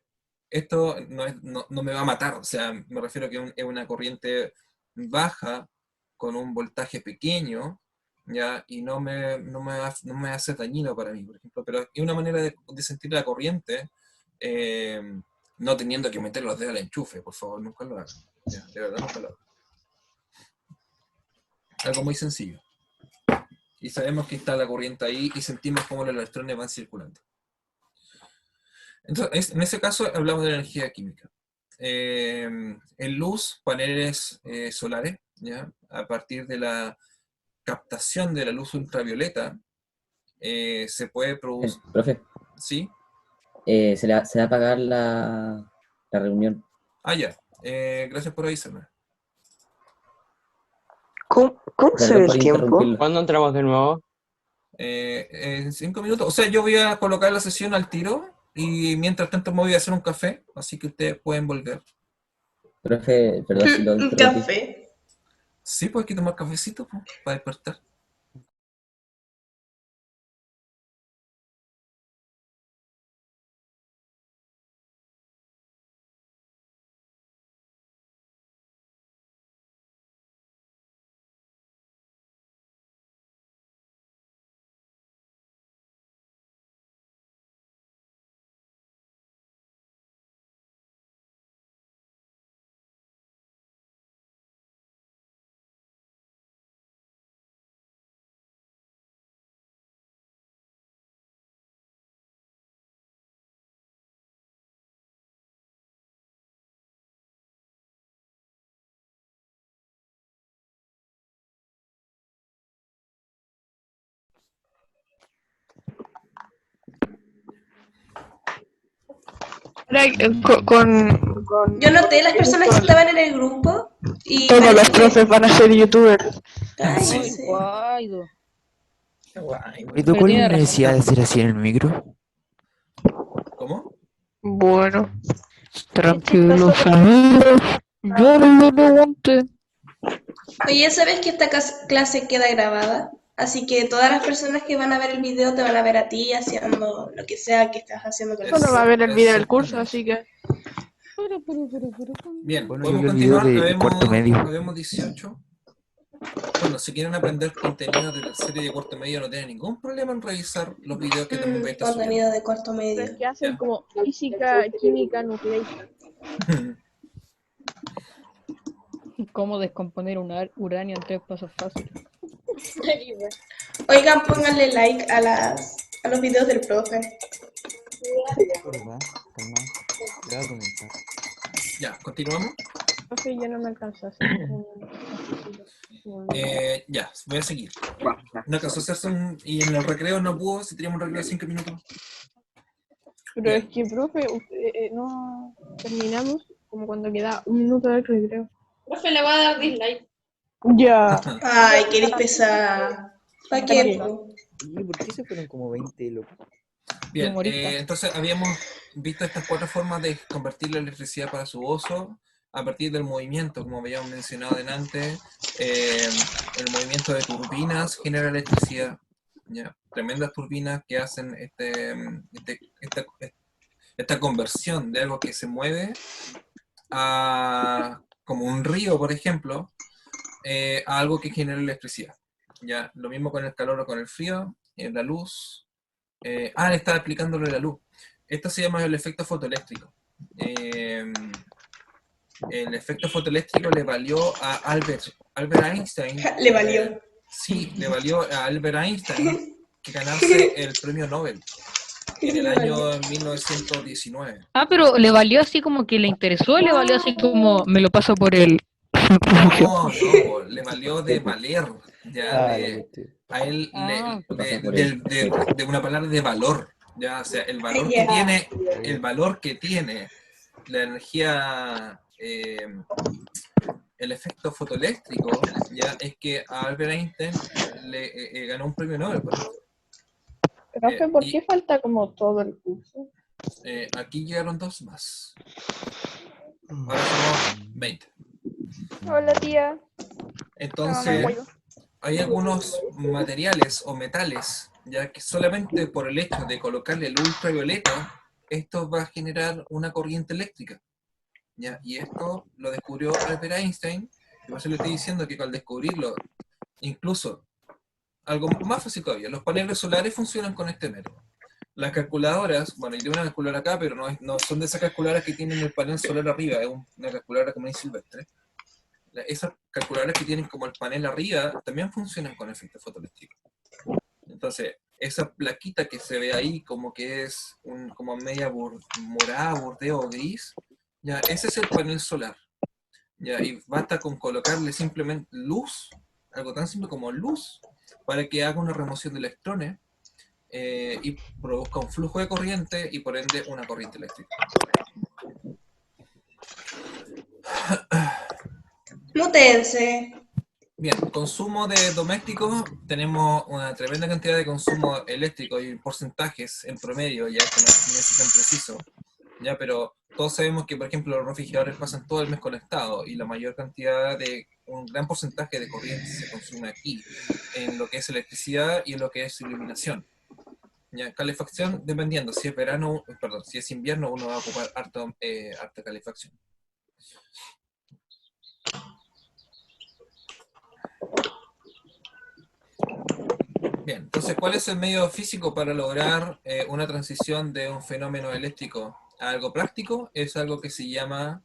Esto no me va a matar, o sea, me refiero a que es una corriente baja con un voltaje pequeño, ¿ya? Y no me hace dañino para mí, por ejemplo, pero es una manera de sentir la corriente eh, no teniendo que meter los dedos al enchufe, por favor, nunca lo hagan. Ya, de verdad, nunca lo hagan. Algo muy sencillo. Y sabemos que está la corriente ahí y sentimos cómo los electrones van circulando. Entonces, en ese caso hablamos de energía química. En luz, paneles solares, ¿ya? A partir de la captación de la luz ultravioleta, se puede producir... Profe, ¿Sí? se va a apagar la reunión. Ah, ya. Gracias por avisarme. ¿Cómo se ve Perdón por el tiempo? interrumpirlo. ¿Cuándo entramos de nuevo? En 5 minutos. O sea, yo voy a colocar la sesión al tiro y mientras tanto me voy a hacer un café, así que ustedes pueden volver. Profe, perdón si lo Un interrumpí. café. Sí, pues hay que tomar cafecito pues, para despertar. Yo noté las personas que estaban en el grupo y Todos los parece que... profes van a ser youtubers. Cállense. Guaido. ¿Y tú Pero cuál es tiene la razón. necesidad de ser así en el micro? ¿Cómo? Bueno, tranquilos amigos. Yo no le pregunté. Oye, ¿sabes que esta clase queda grabada? Así que todas las personas que van a ver el video te van a ver a ti haciendo lo que sea que estás haciendo con el Solo va a ver el video del curso, Exactamente. así que. Bien, Bueno, yo podemos vi el video continuar. de cuarto medio. Habemos 18. Bueno, si quieren aprender contenido de tercero y de cuarto medio, no tienen ningún problema en revisar los videos que también voy a estar Contenido de cuarto Pero es medio. que hacen Ya. como física, química, nucleica. subiendo. ¿Cómo descomponer uranio en 3 pasos fáciles? Oigan, pónganle like a los videos del profe. ¿Verdad? Calma. Le voy a comentar. Ya, continuamos. Profe, ya no me alcanza. así que- Ya, voy a seguir. No alcanzó a hacerse y en el recreo no pudo, si teníamos un recreo de 5 minutos. Pero es que, profe, no terminamos como cuando queda un minuto del recreo. Profe, le voy a dar dislike. Ya. Ay, qué pesada. ¿Para qué? po? ¿Y por qué se fueron como 20 locos? Bien, Humorista. entonces habíamos visto estas 4 formas de convertir la electricidad para su uso a partir del movimiento, como habíamos mencionado delante. El movimiento de turbinas genera electricidad. ¿Ya? Tremendas turbinas que hacen esta conversión de algo que se mueve a, como un río, por ejemplo, a algo que genera electricidad. ¿Ya? Lo mismo con el calor o con el frío, la luz. Le estaba explicándolo de la luz. Esto se llama el efecto fotoeléctrico. El efecto fotoeléctrico le valió a Albert Einstein. Le valió. Sí, le valió a Albert Einstein que ganarse el premio Nobel en el año 1919. Ah, pero le valió así como que le interesó, le valió así como me lo paso por el. No, le valió de valer. Ya, a él de una palabra de valor. Ya, o sea, el valor que tiene, la energía, el efecto fotoeléctrico, ya es que a Albert Einstein le ganó un premio Nobel por esto. Profe, ¿por qué falta como todo el curso? Aquí llegaron 2 más. Ahora somos 20. Hola, tía. Entonces, hay algunos materiales o metales, ya que solamente por el hecho de colocarle el ultravioleta, esto va a generar una corriente eléctrica. ¿Ya? Y esto lo descubrió Albert Einstein, y por eso le estoy diciendo que al descubrirlo, incluso, algo más fácil todavía, los paneles solares funcionan con este método. Las calculadoras, bueno, yo tengo una calculadora acá, pero no son de esas calculadoras que tienen el panel solar arriba, es una calculadora común y silvestre. Esas calculadoras que tienen como el panel arriba también funcionan con efecto fotoeléctrico. Entonces, esa plaquita que se ve ahí como que es como media morada, bordeo o gris, ya, ese es el panel solar. Ya, y basta con colocarle simplemente luz, algo tan simple como luz, para que haga una remoción de electrones y produzca un flujo de corriente y por ende una corriente eléctrica. Mútense. Bien, consumo de domésticos, tenemos una tremenda cantidad de consumo eléctrico y porcentajes en promedio, ya que no es tan preciso, ya, pero todos sabemos que, por ejemplo, los refrigeradores pasan todo el mes conectados y la mayor cantidad un gran porcentaje de corriente se consume aquí, en lo que es electricidad y en lo que es iluminación. Ya, calefacción, dependiendo, si es invierno, uno va a ocupar harta calefacción. Bien, entonces, ¿cuál es el medio físico para lograr una transición de un fenómeno eléctrico a algo práctico? Es algo que se llama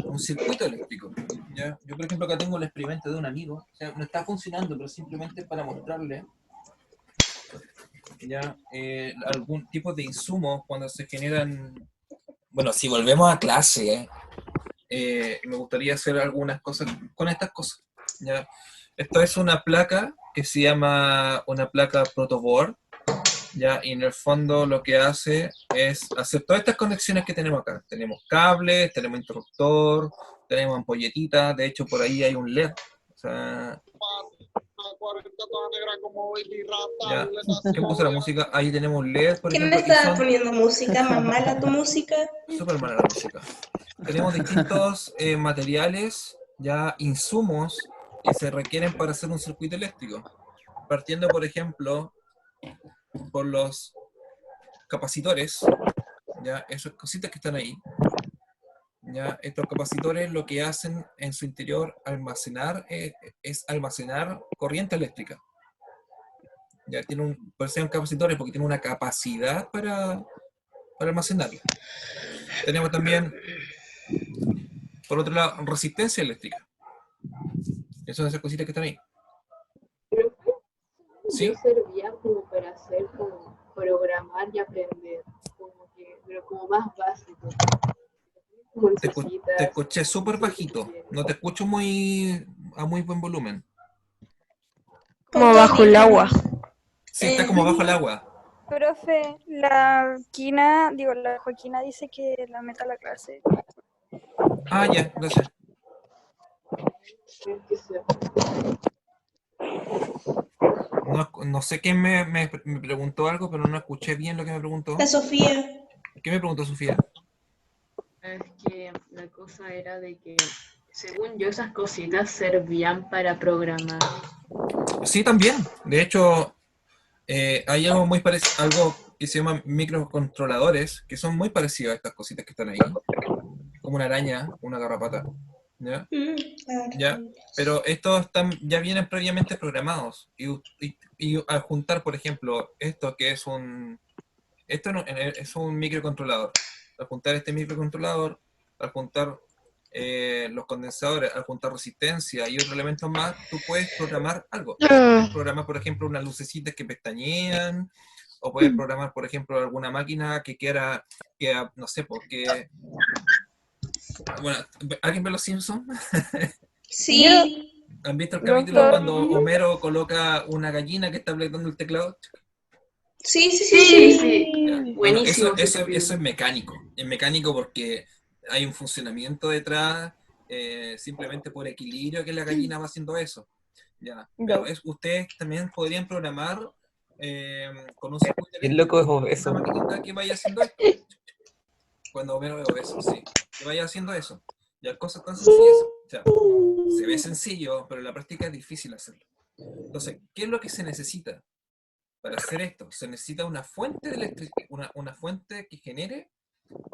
un circuito eléctrico. ¿Ya? Yo, por ejemplo, acá tengo el experimento de un amigo. O sea, no está funcionando, pero simplemente para mostrarle ya algún tipo de insumos cuando se generan. Bueno, si volvemos a clase, me gustaría hacer algunas cosas con estas cosas. ¿Ya? Esto es una placa que se llama una placa protoboard, ¿ya? Y en el fondo lo que hace es hacer todas estas conexiones que tenemos acá. Tenemos cables, tenemos interruptor, tenemos ampolletita, de hecho por ahí hay un LED. O sea, ¿ya? ¿Quién puso la música? Ahí tenemos un LED, por ¿Quién ejemplo. está poniendo música? ¿Más mala tu música? Súper mala la música. Tenemos distintos materiales, ya insumos y se requieren para hacer un circuito eléctrico. Partiendo, por ejemplo, por los capacitores, ya, esas cositas que están ahí, ya, estos capacitores lo que hacen en su interior es almacenar corriente eléctrica. Ya por eso se llaman capacitores, porque tienen una capacidad para almacenarla. Tenemos también, por otro lado, resistencia eléctrica. Esas son esas cositas que están ahí. ¿Sí? Servía como para hacer, como programar y aprender, como que, pero como más básico. Como Te necesitas, escuché súper bajito. No te escucho a muy buen volumen. Como bajo el agua. Sí, está como bajo el agua. Profe, la Joaquina dice que la meta a la clase. Ah, ya, gracias. No sé quién me preguntó algo, pero no escuché bien lo que me preguntó. La Sofía. ¿Qué me preguntó Sofía? Es que la cosa era de que, según yo, esas cositas servían para programar. Sí, también. De hecho, hay algo muy parecido, algo que se llama microcontroladores, que son muy parecidos a estas cositas que están ahí. Como una araña, una garrapata. ¿Ya? ¿Ya? Pero estos ya vienen previamente programados. Y al juntar, por ejemplo, esto que es es un microcontrolador. Al juntar este microcontrolador, al juntar los condensadores, al juntar resistencia y otros elementos más, tú puedes programar algo. Puedes programar, por ejemplo, unas lucecitas que pestañean, o puedes programar, por ejemplo, alguna máquina que quiera no sé, porque... Bueno, ¿alguien ve Los Simpsons? Sí. ¿Han visto el capítulo cuando Homero coloca una gallina que está apretando el teclado? Sí. Bueno, Buenísimo. eso es mecánico. Es mecánico porque hay un funcionamiento detrás, simplemente por equilibrio que la gallina va haciendo eso. Ya. Pero ustedes también podrían programar con un circuito El loco es obeso. una maquinita que vaya haciendo esto. Cuando Homero es obeso, sí. Que vaya haciendo eso. Ya, cosas tan sencillas. O sea, se ve sencillo, pero en la práctica es difícil hacerlo. Entonces, ¿qué es lo que se necesita para hacer esto? Se necesita una fuente de electricidad, una fuente que genere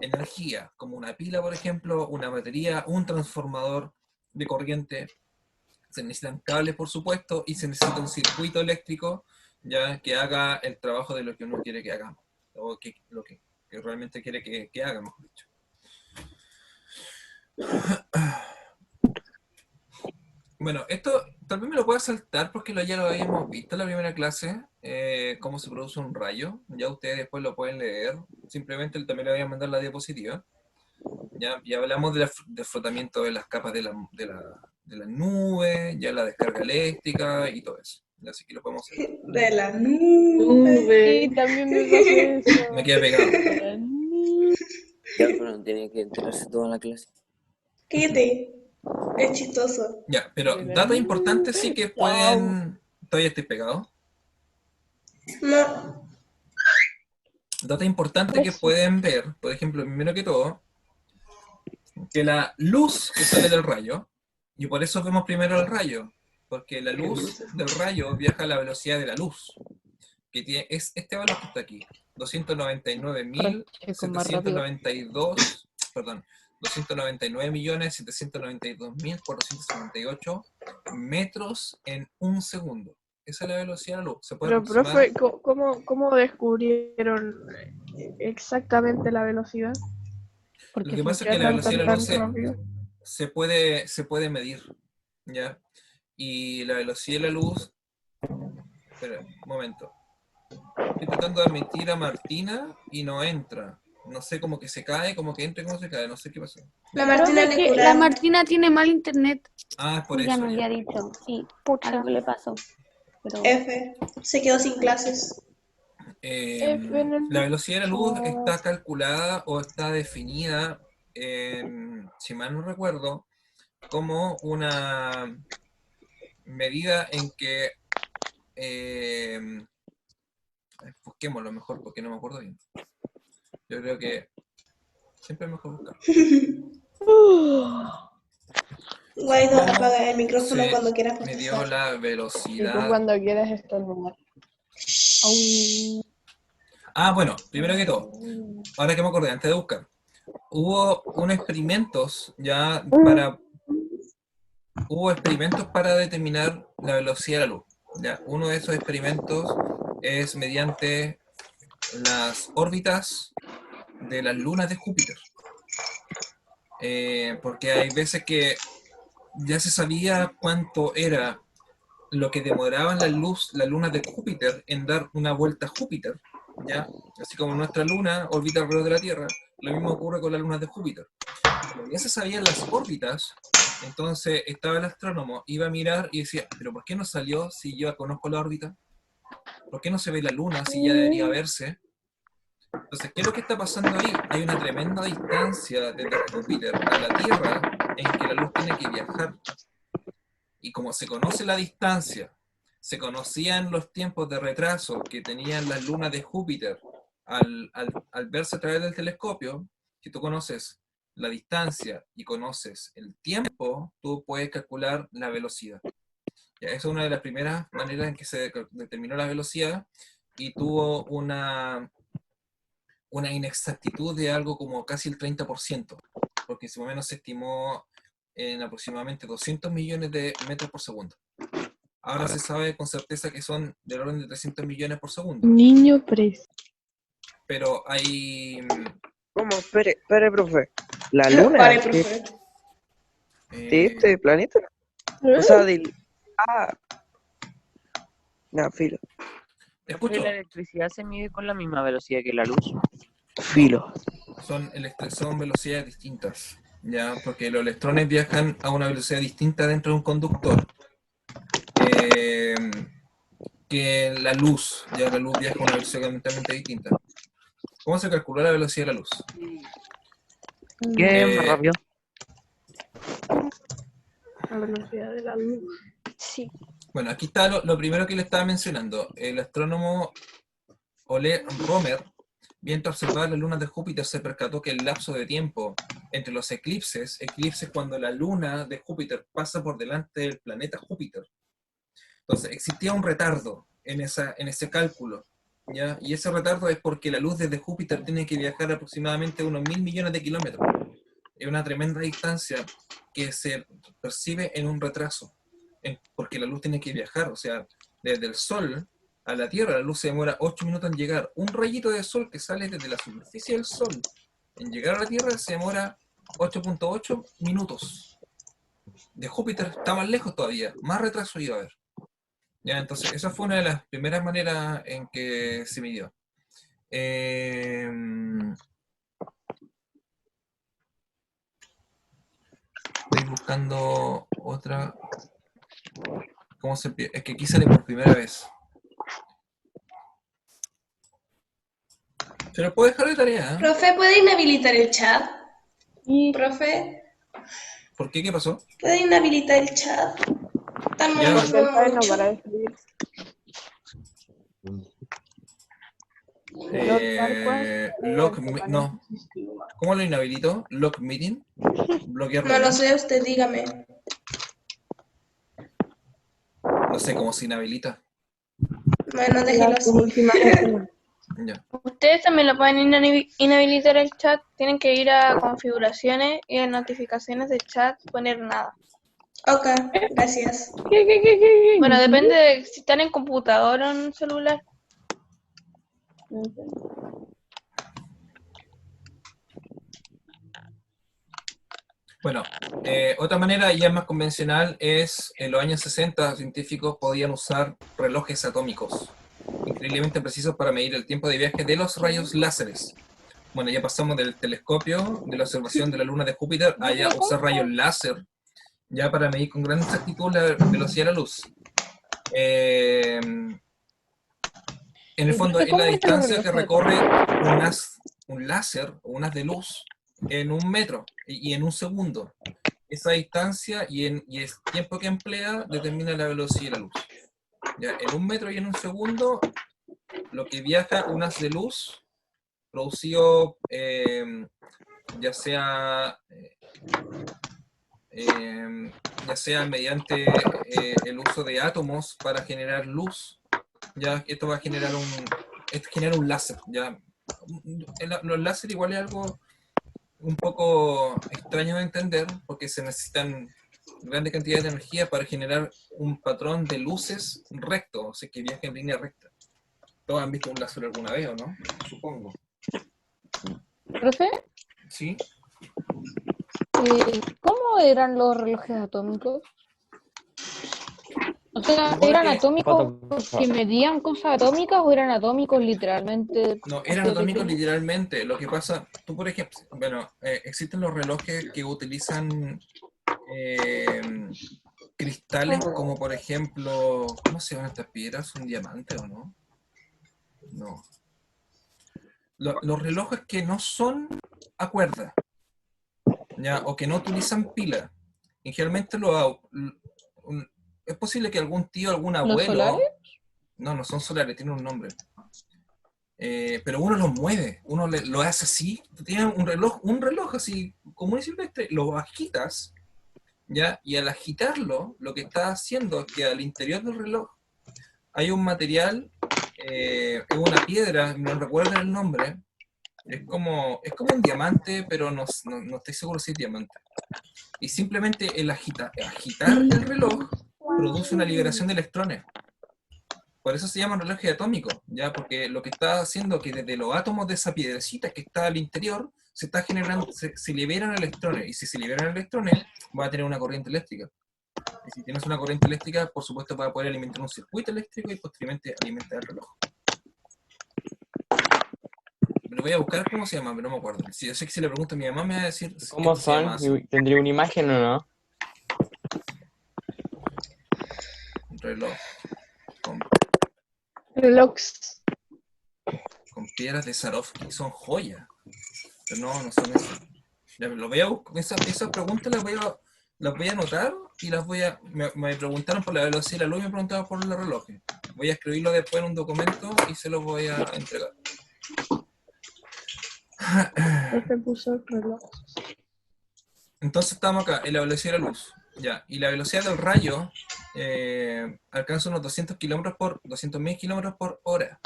energía, como una pila, por ejemplo, una batería, un transformador de corriente. Se necesitan cables, por supuesto, y se necesita un circuito eléctrico ya que haga el trabajo de lo que uno quiere que hagamos, o lo que realmente quiere que hagamos, de hecho. Bueno, esto tal vez me lo pueda saltar porque ya lo habíamos visto en la primera clase, cómo se produce un rayo. Ya ustedes después lo pueden leer. Simplemente también le voy a mandar la diapositiva. Ya hablamos del frotamiento de las capas de la nube, ya la descarga eléctrica y todo eso. Así que lo podemos hacer. De la nube. Sí, también me pasó eso. Me queda pegado. Ya, pero no tiene que enterarse toda la clase. Cállate. Es chistoso. Ya, pero datos importantes sí que pueden... ¿Todavía estoy pegado? No. Datos importantes que pueden ver, por ejemplo, primero que todo, que la luz que sale del rayo, y por eso vemos primero el rayo, porque la luz del rayo viaja a la velocidad de la luz, que es este valor que está aquí, 299.792.458 metros en un segundo. Esa es la velocidad de la luz. Se puede Pero, profe, ¿cómo descubrieron exactamente la velocidad? Lo que pasa es que la velocidad de la luz se puede medir, ¿ya? Y la velocidad de la luz... Espera, un momento. Estoy tratando de admitir a Martina y no entra. No sé, como que se cae, como que entra y como se cae. No sé qué pasó. La Martina le curaron. La Martina tiene mal internet. Ah, es por Ya eso. me había dicho, sí. Algo le pasó. Pero... F. Se quedó sin clases. La velocidad de la luz está calculada o está definida, si mal no recuerdo, como una medida en que busquémoslo mejor porque no me acuerdo bien. Yo creo que siempre es mejor buscar. Guaido, ¿Cómo apaga el micrófono se cuando quieras midió bostezar. la Y tú velocidad? cuando quieras estornudar. Bueno, primero que todo, ahora que me acordé, antes de buscar, hubo unos experimentos hubo experimentos para determinar la velocidad de la luz. ¿Ya? Uno de esos experimentos es mediante las órbitas de las lunas de Júpiter. Porque hay veces que ya se sabía cuánto era lo que demoraban las lunas de Júpiter en dar una vuelta a Júpiter, ¿ya? Así como nuestra luna orbita alrededor de la Tierra, lo mismo ocurre con las lunas de Júpiter. Como ya se sabían las órbitas, entonces estaba el astrónomo, iba a mirar y decía, pero ¿por qué no salió si yo conozco la órbita? ¿Por qué no se ve la luna si ya debería verse? Entonces, ¿qué es lo que está pasando ahí? Hay una tremenda distancia desde Júpiter a la Tierra en que la luz tiene que viajar. Y como se conoce la distancia, se conocían los tiempos de retraso que tenían las lunas de Júpiter al verse a través del telescopio, si tú conoces la distancia y conoces el tiempo, tú puedes calcular la velocidad. Ya, esa es una de las primeras maneras en que se determinó la velocidad y tuvo una inexactitud de algo como casi el 30%, porque más o menos se estimó en aproximadamente 200 millones de metros por segundo. Ahora se sabe con certeza que son del orden de 300 millones por segundo. Niño preso. Pero hay... ¿Cómo? Espere, profe. ¿La luna? Pare, profe. ¿De este planeta? O sea, del... No, filo. Escucho. ¿La electricidad se mide con la misma velocidad que la luz? Filo. Son velocidades distintas, ¿ya? Porque los electrones viajan a una velocidad distinta dentro de un conductor que la luz. Ya la luz viaja a una velocidad completamente distinta. ¿Cómo se calculó la velocidad de la luz? ¿Qué es más rápido? La velocidad de la luz. Sí. Bueno, aquí está lo primero que le estaba mencionando. El astrónomo Ole Romer, mientras observaba las lunas de Júpiter, se percató que el lapso de tiempo entre los eclipses cuando la luna de Júpiter pasa por delante del planeta Júpiter. Entonces, existía un retardo en ese cálculo, ¿ya? Y ese retardo es porque la luz desde Júpiter tiene que viajar aproximadamente unos 1.000 millones de kilómetros. Es una tremenda distancia que se percibe en un retraso, porque la luz tiene que viajar, o sea, desde el Sol a la Tierra, la luz se demora 8 minutos en llegar. Un rayito de sol que sale desde la superficie del Sol en llegar a la Tierra se demora 8.8 minutos. De Júpiter está más lejos todavía, más retraso iba a haber. Ya, entonces, esa fue una de las primeras maneras en que se midió. Estoy buscando otra. ¿Cómo se empieza? Es que aquí sale por primera vez. Se lo puedo dejar de tarea, ¿eh? Profe, ¿puede inhabilitar el chat? Profe, ¿Por qué? ¿Qué pasó? ¿puede inhabilitar el chat? Estamos Ya. mucho. No. ¿Cómo lo inhabilito? ¿Lock meeting? ¿Bloquear No lo reunión? sé, usted dígame. No sé cómo se inhabilita. Bueno, déjelo así. Ya. Ustedes también lo pueden inhabilitar el chat. Tienen que ir a configuraciones y en notificaciones de chat poner nada. Ok, gracias. Bueno, depende de si están en computador o en celular. Bueno, otra manera ya más convencional es, en los años 60, los científicos podían usar relojes atómicos, increíblemente precisos para medir el tiempo de viaje de los rayos láseres. Bueno, ya pasamos del telescopio, de la observación de la luna de Júpiter, a ya usar rayos láser, ya para medir con gran exactitud la velocidad de la luz. En el fondo, es la distancia que recorre un láser o un haz de luz en 1 metro y en 1 segundo. Esa distancia y el tiempo que emplea determina la velocidad de la luz. Ya, en 1 metro y en 1 segundo, lo que viaja un haz de luz producido ya sea ya sea mediante el uso de átomos para generar luz, ya esto va a generar un láser, ya. Los láser igual es algo un poco extraño de entender, porque se necesitan grandes cantidades de energía para generar un patrón de luces recto, o sea, que viaje en línea recta. ¿Todos han visto un láser alguna vez o no? Supongo. ¿Profe? ¿Sí? ¿Cómo eran los relojes atómicos? O sea, Supongo ¿eran que- atómicos porque medían cosas atómicas o eran atómicos literalmente? No, eran atómicos literalmente. Lo que pasa, tú por ejemplo, bueno, existen los relojes que utilizan cristales como por ejemplo, ¿cómo se llaman estas piedras? ¿Un diamante o no? No. Los relojes que no son a cuerda, ¿ya? O que no utilizan pila. Y generalmente es posible que algún tío, algún abuelo... ¿Los solares? No son solares, tienen un nombre. Pero uno los mueve, uno lo hace así. Tiene un reloj así, común y silvestre, lo agitas, ¿ya? Y al agitarlo, lo que está haciendo es que al interior del reloj hay un material, es una piedra, no recuerdo el nombre, es como un diamante, pero no estoy seguro si es diamante. Y simplemente el agitar el reloj produce una liberación de electrones. Por eso se llaman relojes atómicos, ¿ya? Porque lo que está haciendo es que desde los átomos de esa piedrecita que está al interior, se está generando, se liberan electrones, y si se liberan electrones, va a tener una corriente eléctrica. Y si tienes una corriente eléctrica, por supuesto, va a poder alimentar un circuito eléctrico y posteriormente alimentar el reloj. Me lo voy a buscar cómo se llama, pero no me acuerdo. Si yo sé que si le pregunto a mi mamá me va a decir ¿Cómo se llama son? así. ¿Tendría una imagen o no? Reloj. Relojes. Con piedras de Swarovski, son joyas. Pero no son esas. Ya, lo voy a buscar, esas preguntas las voy a anotar y me preguntaron por la velocidad de la luz y me preguntaron por los relojes. Voy a escribirlo después en un documento y se los voy a entregar. Profe puso relojes. Entonces estamos acá, en la velocidad de la luz. Ya, y la velocidad del rayo alcanza unos 200.000 kilómetros por hora.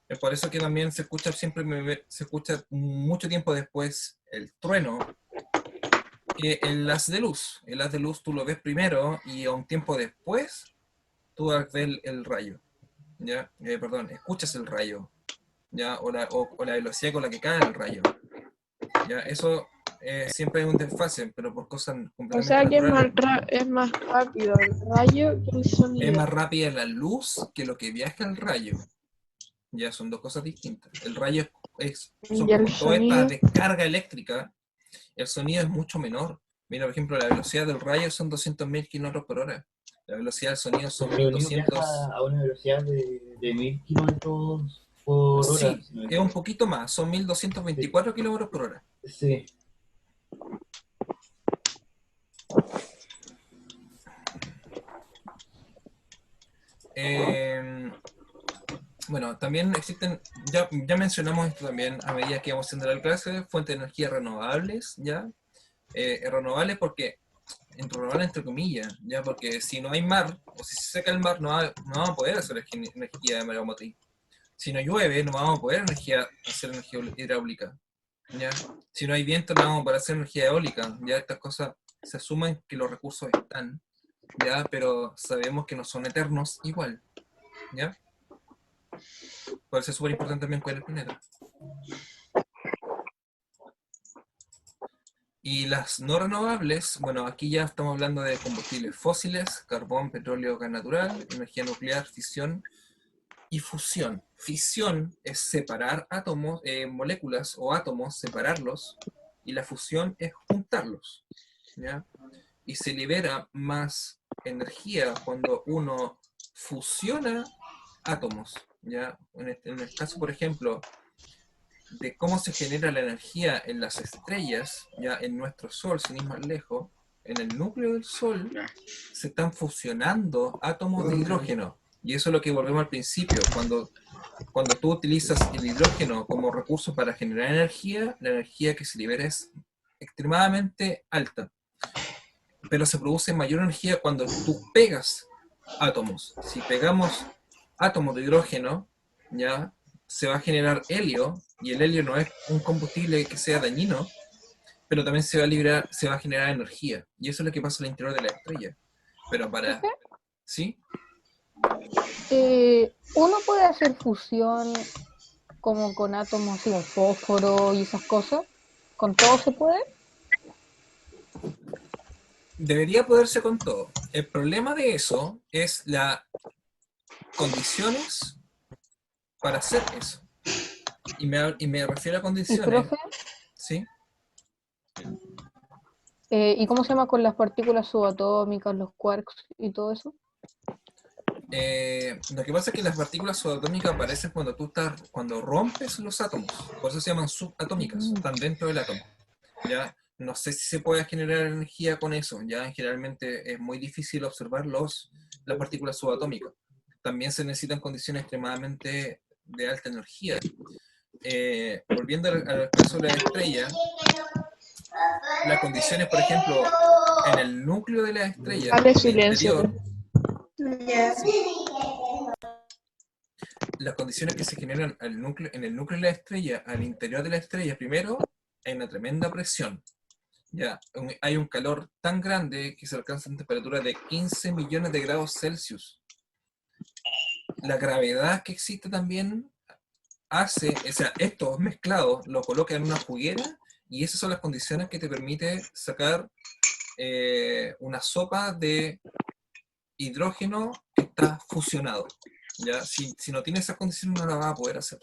Es por eso que también se escucha se escucha mucho tiempo después el trueno que el haz de luz. El haz de luz tú lo ves primero y a un tiempo después tú ves el rayo. ¿Ya? Escuchas el rayo. ¿Ya? O la velocidad con la que cae el rayo. ¿Ya? Eso siempre hay un desfase, pero por cosas O completamente sea que naturales. es más rápido el rayo que el sonido. Es más rápida la luz que lo que viaja el rayo. Ya son dos cosas distintas. El rayo son Y el como toda esta sonido. descarga eléctrica. El sonido es mucho menor. Mira, por ejemplo, la velocidad del rayo son 200.000 kilómetros por hora. La velocidad del sonido son Pero el niño 1200. viaja a una velocidad de 1000 kilómetros por hora. Sí, si no me es un equivoco. poquito más. Son 1224 kilómetros por hora. Sí. Bueno, también existen, ya mencionamos esto también a medida que vamos haciendo la clase, fuentes de energía renovables, ¿ya? Renovables porque, renovables entre comillas, ¿ya? Porque si no hay mar, o si se seca el mar, no vamos a poder hacer energía de mareomotriz. Si no llueve, no vamos a poder hacer energía hidráulica, ¿ya? Si no hay viento, no vamos a poder hacer energía eólica, ¿ya? Estas cosas se asumen que los recursos están, ¿ya? Pero sabemos que no son eternos igual, ¿ya? Por eso es súper importante también cuidar el planeta. Y las no renovables, bueno, aquí ya estamos hablando de combustibles fósiles, carbón, petróleo, gas natural, energía nuclear, fisión y fusión. Fisión es separar átomos, moléculas o átomos, separarlos, y la fusión es juntarlos, ¿ya? Y se libera más energía cuando uno fusiona átomos, ¿ya? En el caso, por ejemplo, de cómo se genera la energía en las estrellas, ya en nuestro Sol, sin ir más lejos, en el núcleo del Sol se están fusionando átomos de hidrógeno. Y eso es lo que volvemos al principio. Cuando tú utilizas el hidrógeno como recurso para generar energía, la energía que se libera es extremadamente alta. pero se produce mayor energía cuando tú pegas átomos. Si pegamos átomos de hidrógeno, ya se va a generar helio, y el helio no es un combustible que sea dañino, pero también se va a generar energía, y eso es lo que pasa al interior de la estrella. Pero para... ¿Sí? Uno puede hacer fusión como con átomos así, con fósforo y esas cosas. ¿Con todo se puede? Debería poderse con todo. El problema de eso es las condiciones para hacer eso. Y me refiero a ¿Y condiciones... profe? ¿Sí? ¿Y cómo se llama con las partículas subatómicas, los quarks y todo eso? Lo que pasa es que las partículas subatómicas aparecen cuando rompes los átomos, por eso se llaman subatómicas, están dentro del átomo. Ya no sé si se puede generar energía con eso, ya generalmente es muy difícil observar las partículas subatómicas. También se necesitan condiciones extremadamente de alta energía. Volviendo al caso de la estrella, las condiciones, por ejemplo, en el núcleo de la estrella, Hable en el silencio. interior, las condiciones que se generan en el núcleo de la estrella, al interior de la estrella, primero, hay una tremenda presión. Ya, hay un calor tan grande que se alcanza en temperatura de 15 millones de grados Celsius. La gravedad que existe también hace, o sea, esto mezclado lo coloca en una juguera, y esas son las condiciones que te permite sacar una sopa de hidrógeno que está fusionado. ¿Ya? Si no tienes esas condiciones no la vas a poder hacer.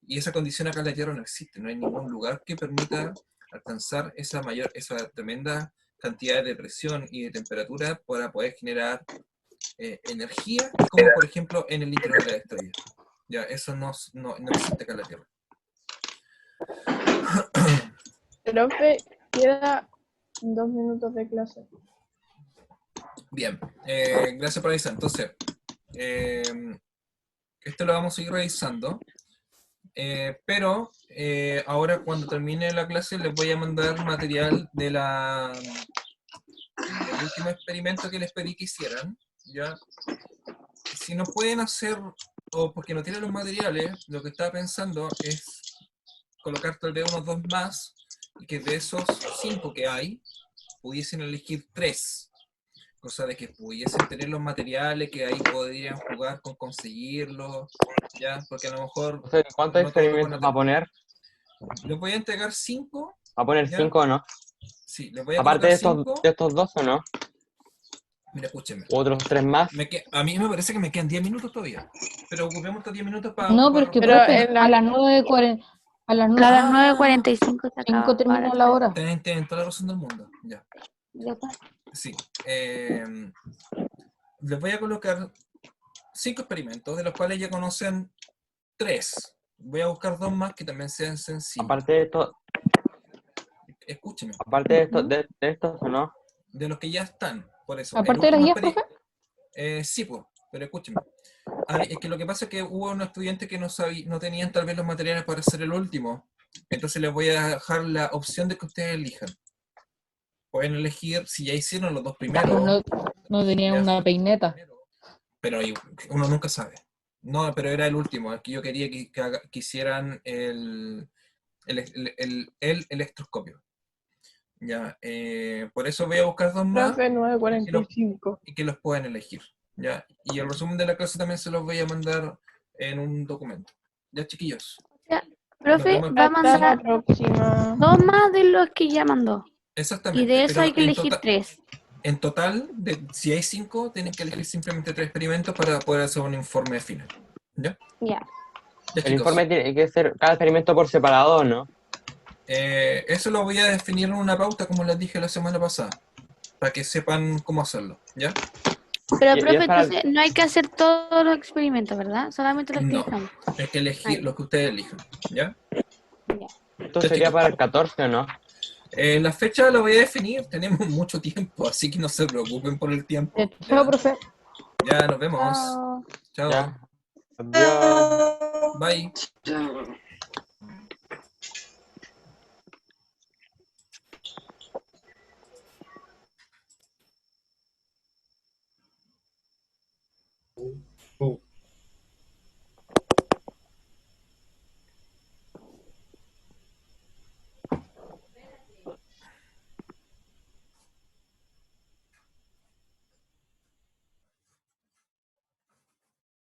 Y esa condición acá en la Tierra no existe, no hay ningún lugar que permita alcanzar esa tremenda cantidad de presión y de temperatura para poder generar energía, como por ejemplo en el interior de la estrella. Ya, eso no existe acá en la Tierra. Profe, queda 2 minutos de clase. Bien, gracias por avisar. Entonces, esto lo vamos a seguir revisando, pero ahora cuando termine la clase les voy a mandar material del último experimento que les pedí que hicieran. ¿Ya? Si no pueden hacer, o porque no tienen los materiales, lo que estaba pensando es colocar tal vez unos 2 más, y que de esos 5 que hay, pudiesen elegir 3. Cosa de que pudiesen tener los materiales, que ahí podrían jugar con conseguirlos, ¿ya? Porque a lo mejor... ¿Cuántos experimentos va a poner? Les voy a entregar 5. ¿Va a poner ¿ya? 5 o no? Sí, les voy a Aparte colocar de estos 2 o no. Mira, escúchenme. ¿Otros 3 más? A mí me parece que me quedan 10 minutos todavía. Pero ocupemos estos 10 minutos para... No, porque profe, a las 9:40. A las 9:45 se acaba. termina la hora. Tienen toda la razón del mundo. Ya. Ya está. Sí. Les voy a colocar 5 experimentos, de los cuales ya conocen 3. Voy a buscar 2 más que también sean sencillos. Aparte de esto... Escúcheme. Aparte de estos o no. De los que ya están, por eso. ¿Aparte de las guías, profe? Sí, pues, pero escúcheme. Es que lo que pasa es que hubo unos estudiantes que no tenían tal vez los materiales para hacer el último. Entonces les voy a dejar la opción de que ustedes elijan. Pueden elegir, si ya hicieron los 2 primeros. No tenían una peineta. Pero uno nunca sabe. No, pero era el último. Aquí yo quería que hicieran el electroscopio. Ya, por eso voy a buscar 2 más. Profe, 9:45. Y que los puedan elegir. ¿Ya? Y el resumen de la clase también se los voy a mandar en un documento. ¿Ya, chiquillos? Ya, profe, va a mandar 2 más de los que ya mandó. Exactamente. Y de eso hay que elegir 3. En total, si hay 5, tienen que elegir simplemente 3 experimentos para poder hacer un informe final. ¿Ya? Ya. El informe tiene que ser cada experimento por separado, ¿no? Eso lo voy a definir en una pauta, como les dije la semana pasada, para que sepan cómo hacerlo, ¿ya? Pero, profe, entonces no hay que hacer todos los experimentos, ¿verdad? Solamente los que estamos. Hay que elegir los que ustedes elijan, ¿ya? Esto sería para el 14, ¿o no? La fecha la voy a definir, tenemos mucho tiempo, así que no se preocupen por el tiempo. Chao, profe. Ya, nos vemos. Chao. Ya. Adiós. Bye.